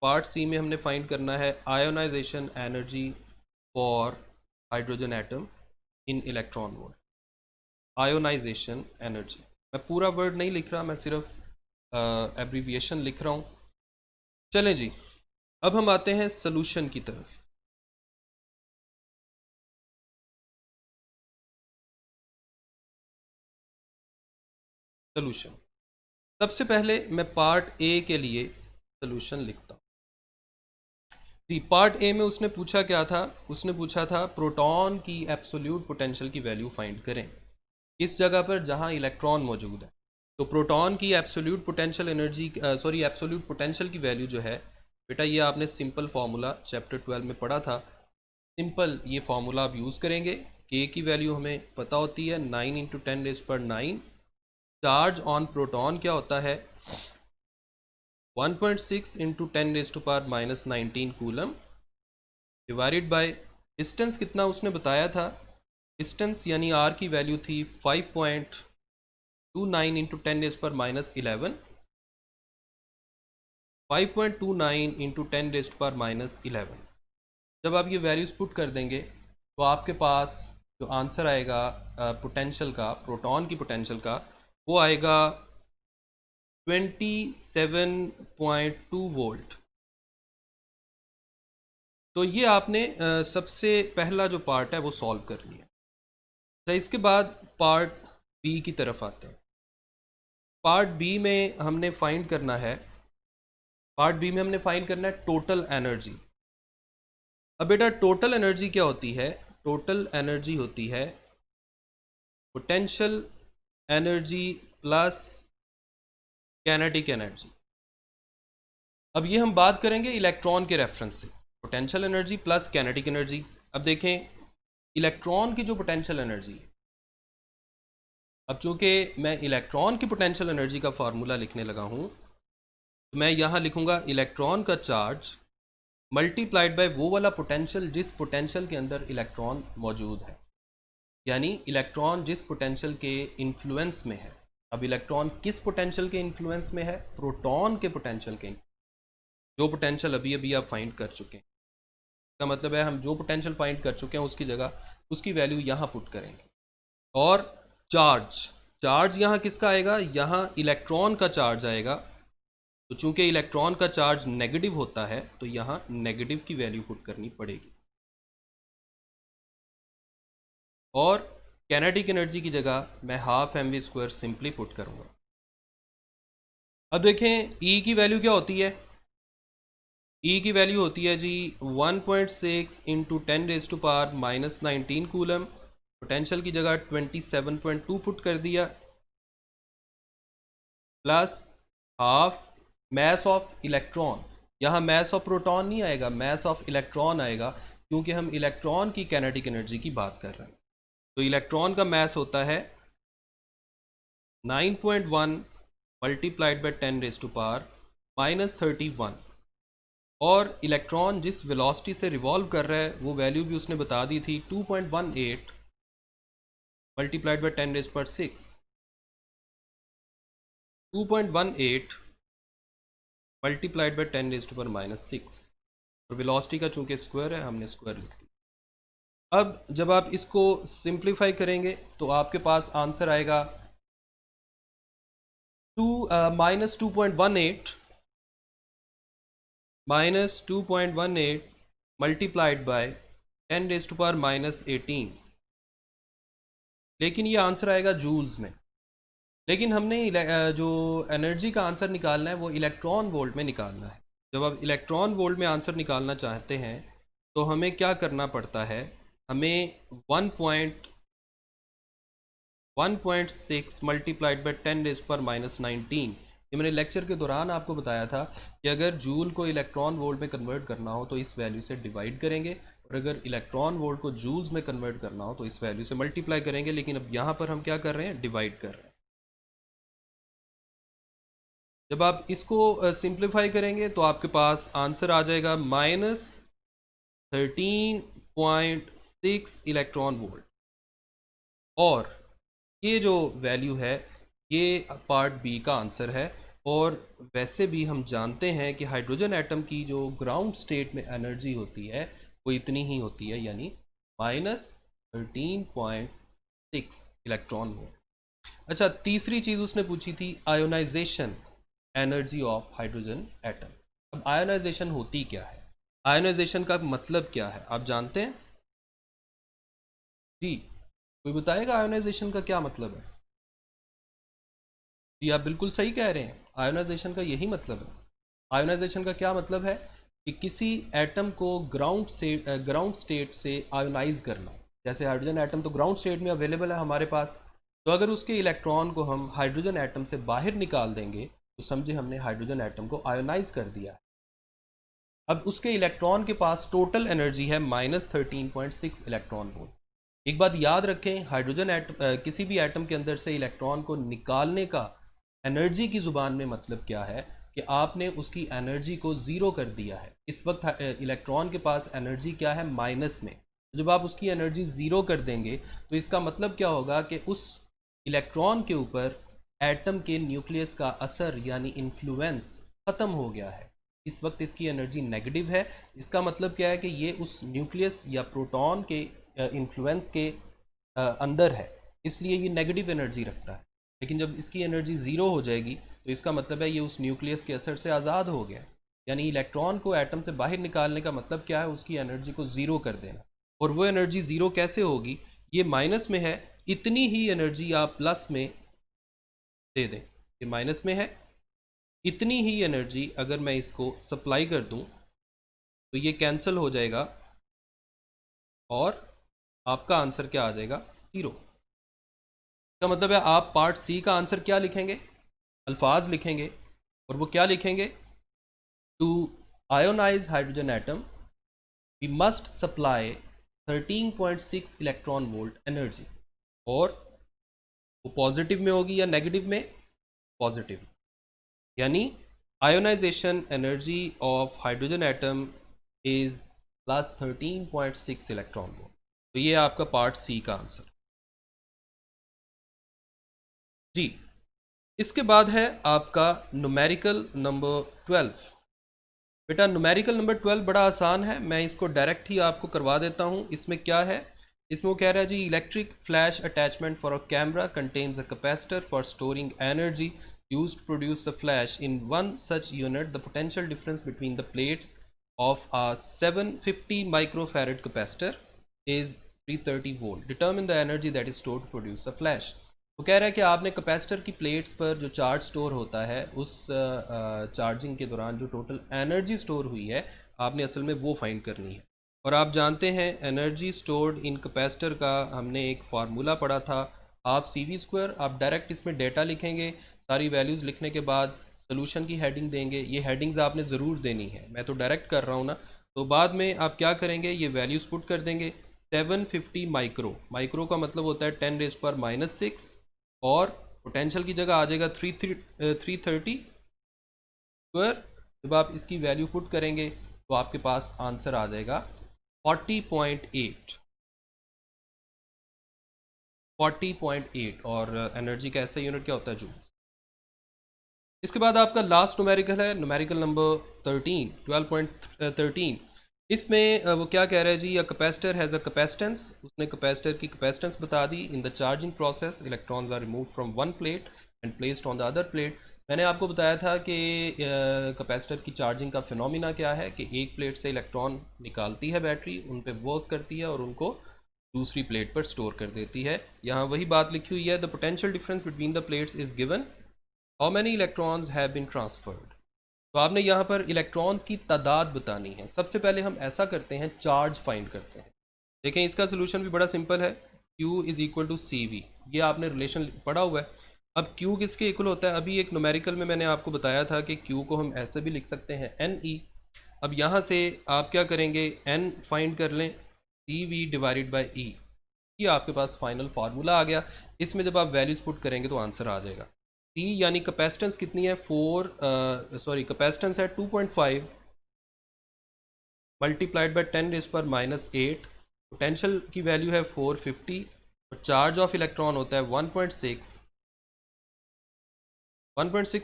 पार्ट सी में हमने फाइंड करना है ionisation energy for hydrogen atom in electron volt. Ionisation energy, मैं पूरा वर्ड नहीं लिख रहा, मैं सिर्फ एब्रीविएशन लिख रहा हूँ। चलें जी, अब हम आते हैं सॉल्यूशन की तरफ। सॉल्यूशन, सबसे पहले मैं पार्ट ए के लिए सॉल्यूशन लिखता हूँ जी। पार्ट ए में उसने पूछा क्या था? उसने पूछा था प्रोटॉन की एब्सोल्यूट पोटेंशियल की वैल्यू फाइंड करें इस जगह पर जहां इलेक्ट्रॉन मौजूद है। तो प्रोटॉन की absolute potential energy, sorry absolute potential की वैल्यू जो है बेटा, ये आपने सिंपल फार्मूला चैप्टर 12 में पढ़ा था। सिंपल ये फार्मूला आप यूज़ करेंगे। के की वैल्यू हमें पता होती है 9 इंटू 10⁻⁹। चार्ज ऑन प्रोटॉन क्या होता है? 1.6 into 10⁻⁻19 coulomb divided by distance. कितना उसने बताया था? डिस्टेंस यानी आर की वैल्यू थी 5.29 इंटू 10⁻11। 5.29 इंटू 10⁻11। जब आप ये वैल्यूज़ पुट कर देंगे तो आपके पास जो आंसर आएगा पोटेंशियल का, प्रोटॉन की पोटेंशियल का, वो आएगा 27.2 वोल्ट। तो ये आपने सबसे पहला जो पार्ट है वो सॉल्व कर लिया। तो इसके बाद पार्ट बी की तरफ आते हैं। पार्ट बी में हमने फाइंड करना है, पार्ट बी में हमने फाइंड करना है टोटल एनर्जी। अब बेटा टोटल एनर्जी क्या होती है? टोटल एनर्जी होती है potential energy plus kinetic energy. अब ये हम बात करेंगे इलेक्ट्रॉन के रेफरेंस से, potential energy plus kinetic energy. अब देखें इलेक्ट्रॉन की जो पोटेंशियल एनर्जी है, अब चूंकि मैं इलेक्ट्रॉन की पोटेंशियल एनर्जी का फार्मूला लिखने लगा हूं तो मैं यहां लिखूंगा इलेक्ट्रॉन का चार्ज मल्टीप्लाइड बाय वो वाला पोटेंशियल जिस पोटेंशियल के अंदर इलेक्ट्रॉन मौजूद है। यानी इलेक्ट्रॉन जिस पोटेंशियल के इन्फ्लुएंस में है। अब इलेक्ट्रॉन किस पोटेंशियल के इन्फ्लुएंस में है? प्रोटॉन के पोटेंशियल के, जो पोटेंशियल अभी अभी आप फाइंड कर चुके हैं। इसका मतलब है हम जो पोटेंशियल फाइंड कर चुके हैं उसकी जगह उसकी वैल्यू यहाँ पुट करेंगे। और चार्ज, चार्ज यहाँ किसका आएगा? यहाँ इलेक्ट्रॉन का चार्ज आएगा। तो चूंकि इलेक्ट्रॉन का चार्ज नेगेटिव होता है तो यहाँ नेगेटिव की वैल्यू पुट करनी पड़ेगी। और काइनेटिक एनर्जी की जगह मैं हाफ mv² सिंपली पुट करूंगा। अब देखें E की वैल्यू क्या होती है? E की वैल्यू होती है जी 1.6 इंटू 10⁻⁻19 कूलम। पोटेंशियल की जगह 27.2 पुट कर दिया, plus half mass of electron. यहाँ मैस ऑफ प्रोटॉन नहीं आएगा, मैस ऑफ इलेक्ट्रॉन आएगा, क्योंकि हम इलेक्ट्रॉन की काइनेटिक एनर्जी की बात कर रहे हैं। तो इलेक्ट्रॉन का मैस होता है 9.1 मल्टीप्लाइड बाई 10⁻⁻31। और इलेक्ट्रॉन जिस वेलोसिटी से रिवॉल्व कर रहा है वो वैल्यू भी उसने बता दी थी 2.18 मल्टीप्लाइड बाई 10⁻⁶। 2.18 multiplied by 10⁻⁻6। और वेलोसिटी का चूंकि स्क्वायर है हमने स्क्वायर लिख दिया। अब जब आप इसको सिंप्लीफाई करेंगे तो आपके पास आंसर आएगा -2.18 मल्टीप्लाइड बाय 10⁻⁻18। लेकिन ये आंसर आएगा जूल्स में। लेकिन हमने जो एनर्जी का आंसर निकालना है वो इलेक्ट्रॉन वोल्ट में निकालना है। जब आप इलेक्ट्रॉन वोल्ट में आंसर निकालना चाहते हैं तो हमें क्या करना पड़ता है? हमें 1.6 मल्टीप्लाइड बाई 10⁻⁻19, ये मैंने लेक्चर के दौरान आपको बताया था कि अगर जूल को इलेक्ट्रॉन वोल्ट में कन्वर्ट करना हो तो इस वैल्यू से डिवाइड करेंगे, और अगर इलेक्ट्रॉन वोल्ट को जूल्स में कन्वर्ट करना हो तो इस वैल्यू से मल्टीप्लाई करेंगे। लेकिन अब यहाँ पर हम क्या कर रहे हैं? डिवाइड कर रहे हैं। जब आप इसको सिंप्लीफाई करेंगे तो आपके पास आंसर आ जाएगा -13.6 इलेक्ट्रॉन वोल्ट। और ये जो वैल्यू है ये पार्ट बी का आंसर है। और वैसे भी हम जानते हैं कि हाइड्रोजन एटम की जो ग्राउंड स्टेट में एनर्जी होती है वो इतनी ही होती है, यानी -13.6 इलेक्ट्रॉन वोल्ट। अच्छा, तीसरी चीज़ उसने पूछी थी ionisation energy of hydrogen atom. अब आयोनाइजेशन होती क्या है, आयोनाइजेशन का मतलब क्या है, आप जानते हैं जी? कोई बताएगा आयोनाइजेशन का क्या मतलब है? जी, आप बिल्कुल सही कह रहे हैं, आयोनाइजेशन का यही मतलब है। आयोनाइजेशन का क्या मतलब है कि किसी एटम को ग्राउंड स्टेट से आयोनाइज करना। जैसे हाइड्रोजन एटम तो ग्राउंड स्टेट में अवेलेबल है हमारे पास, तो अगर उसके इलेक्ट्रॉन को हम हाइड्रोजन एटम से बाहर निकाल देंगे तो समझे हमने हाइड्रोजन एटम को आयोनाइज कर दिया है। अब उसके इलेक्ट्रॉन के पास टोटल एनर्जी है -13.6 इलेक्ट्रॉन वोल्ट। एक बात याद रखें, हाइड्रोजन एटम किसी भी एटम के अंदर से इलेक्ट्रॉन को निकालने का एनर्जी की ज़ुबान में मतलब क्या है कि आपने उसकी एनर्जी को ज़ीरो कर दिया है। इस वक्त इलेक्ट्रॉन के पास एनर्जी क्या है, माइनस में। जब आप उसकी एनर्जी ज़ीरो कर देंगे तो इसका मतलब क्या होगा कि उस इलेक्ट्रॉन के ऊपर एटम के न्यूक्लियस का असर यानी इन्फ्लुएंस ख़त्म हो गया है। इस वक्त इसकी एनर्जी नेगेटिव है। इसका मतलब क्या है कि ये उस न्यूक्लियस या प्रोटॉन के इन्फ्लुएंस के अंदर है, इसलिए ये नेगेटिव एनर्जी रखता है। लेकिन जब इसकी एनर्जी ज़ीरो हो जाएगी तो इसका मतलब है ये उस न्यूक्लियस के असर से आज़ाद हो गया। यानी इलेक्ट्रॉन को एटम से बाहर निकालने का मतलब क्या है, उसकी एनर्जी को ज़ीरो कर देना। और वो एनर्जी ज़ीरो कैसे होगी, ये माइनस में है, इतनी ही एनर्जी आप प्लस में दे दें। ये माइनस में है, इतनी ही एनर्जी अगर मैं इसको सप्लाई कर दूं तो ये कैंसिल हो जाएगा और आपका आंसर क्या आ जाएगा, ज़ीरो। इसका मतलब है आप पार्ट सी का आंसर क्या लिखेंगे, अल्फाज लिखेंगे, और वो क्या लिखेंगे, to ionise hydrogen atom we must supply 13.6 electron volt energy. और वो पॉजिटिव में होगी या नेगेटिव में, पॉजिटिव। यानी ionisation energy of hydrogen atom is +13.6 electron volt. तो ये आपका पार्ट सी का आंसर जी। इसके बाद है आपका न्यूमेरिकल नंबर 12। बेटा न्यूमेरिकल नंबर 12 बड़ा आसान है, मैं इसको डायरेक्ट ही आपको करवा देता हूँ। इसमें क्या है, इसमें वो कह रहा है जी electric flash attachment for a camera contains a capacitor for storing energy used to produce the flash in one such unit. The potential difference between the plates of a 750 microfarad capacitor is 330 volt. Determine the energy that is stored to produce a flash. वो कह रहा है कि आपने कैपेसिटर की प्लेट्स पर जो चार्ज स्टोर होता है उस चार्जिंग के दौरान जो टोटल एनर्जी स्टोर हुई है आपने असल में वो फाइंड करनी है। और आप जानते हैं एनर्जी स्टोर्ड इन कैपेसिटर का हमने एक फार्मूला पढ़ा था, हाफ सी वी स्क्वायर। आप डायरेक्ट इसमें डेटा लिखेंगे, सारी वैल्यूज़ लिखने के बाद सोल्यूशन की हेडिंग देंगे। ये हेडिंग्स आपने ज़रूर देनी है, मैं तो डायरेक्ट कर रहा हूँ ना। तो बाद में आप क्या करेंगे, ये वैल्यूज़ पुट कर देंगे। 750 माइक्रो, माइक्रो का मतलब होता है 10⁻⁻⁶, और पोटेंशियल की जगह आ जाएगा 330 स्क्वायर। जब आप इसकी वैल्यू पुट करेंगे तो आपके पास आंसर आ जाएगा 40.8। 40.8 और एनर्जी का ऐसा यूनिट क्या होता है, जूल्स। इसके बाद आपका लास्ट न्यूमेरिकल है, न्यूमेरिकल नंबर 13, 12.13। इसमें वो क्या कह रहा है जी, a capacitor has a capacitance. उसने कैपेसिटर की कैपेसिटेंस बता दी। In the charging process electrons are remove from one plate and placed on the other plate. मैंने आपको बताया था कि कैपेसिटर की चार्जिंग का फिनोमिना क्या है कि एक प्लेट से इलेक्ट्रॉन निकालती है बैटरी, उन पे वर्क करती है और उनको दूसरी प्लेट पर स्टोर कर देती है। यहाँ वही बात लिखी हुई है, the potential difference between the plates is given, how many electrons have been transferred. तो आपने यहाँ पर इलेक्ट्रॉन्स की तादाद बतानी है। सबसे पहले हम ऐसा करते हैं, चार्ज फाइंड करते हैं। देखें इसका सोल्यूशन भी बड़ा सिंपल है, Q is equal to C V. ये आपने रिलेशन पढ़ा हुआ है। अब Q किसके इक्वल होता है, अभी एक न्यूमेरिकल में मैंने आपको बताया था कि Q को हम ऐसे भी लिख सकते हैं NE। अब यहाँ से आप क्या करेंगे, N फाइंड कर लें, CV डिवाइडेड बाई E। ये आपके पास फाइनल फार्मूला आ गया। इसमें जब आप वैल्यूज़ पुट करेंगे तो आंसर आ जाएगा। सी यानी कैपेसिटेंस कितनी है, कैपेसिटेंस है 2.5 मल्टीप्लाइड बाय 10⁻⁻8। पोटेंशियल की वैल्यू है 450 और चार्ज ऑफ इलेक्ट्रॉन होता है 1.6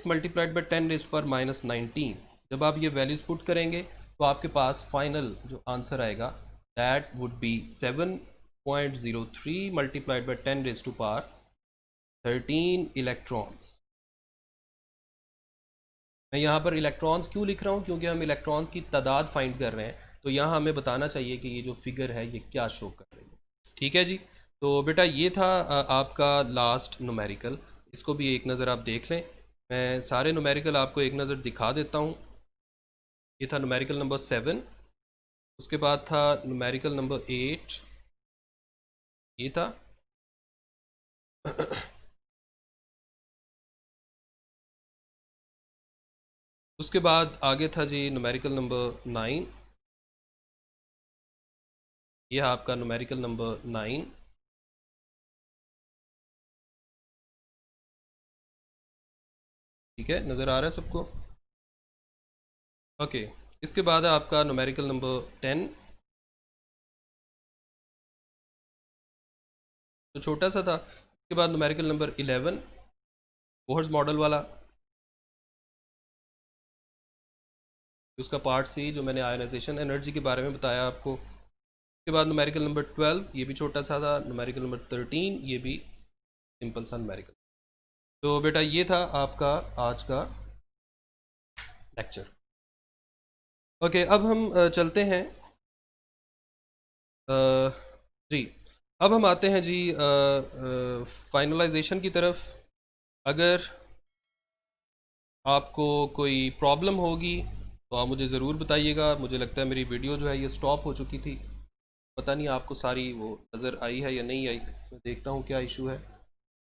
मल्टीप्लाइड बाय 10⁻⁻19। जब आप ये वैल्यूज पुट करेंगे तो आपके पास फाइनल जो आंसर आएगा that would be 7.03 multiplied by 10⁻13 electrons. मैं यहाँ पर इलेक्ट्रॉन्स क्यों लिख रहा हूँ, क्योंकि हम इलेक्ट्रॉन्स की तादाद फाइंड कर रहे हैं, तो यहाँ हमें बताना चाहिए कि ये जो फिगर है ये क्या शो कर रही है। ठीक है जी। तो बेटा ये था आपका लास्ट न्यूमेरिकल, इसको भी एक नज़र आप देख लें। मैं सारे न्यूमेरिकल आपको एक नज़र दिखा देता हूँ। ये था न्यूमेरिकल नंबर 7, उसके बाद था न्यूमेरिकल नंबर 8, ये था उसके बाद आगे था जी न्यूमेरिकल नंबर 9, यह आपका न्यूमेरिकल नंबर 9। ठीक है, नज़र आ रहा है सबको? ओके। इसके बाद है आपका न्यूमेरिकल नंबर 10, तो छोटा सा था। इसके बाद न्यूमेरिकल नंबर 11, बोहर्स मॉडल वाला, उसका पार्ट सी जो मैंने आयनाइजेशन एनर्जी के बारे में बताया आपको। उसके बाद न्यूमेरिकल नंबर 12, ये भी छोटा सा था। न्यूमेरिकल नंबर 13, ये भी सिंपल सा न्यूमेरिकल। तो बेटा ये था आपका आज का लेक्चर। ओके, अब हम चलते हैं जी। अब हम आते हैं जी फाइनलाइजेशन की तरफ। अगर आपको कोई प्रॉब्लम होगी तो आप मुझे ज़रूर बताइएगा। मुझे लगता है मेरी वीडियो जो है ये स्टॉप हो चुकी थी, पता नहीं आपको सारी वो नज़र आई है या नहीं आई। मैं देखता हूँ क्या इशू है।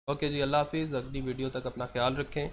ओके जी, अल्लाह हाफिज़। अगली वीडियो तक अपना ख्याल रखें।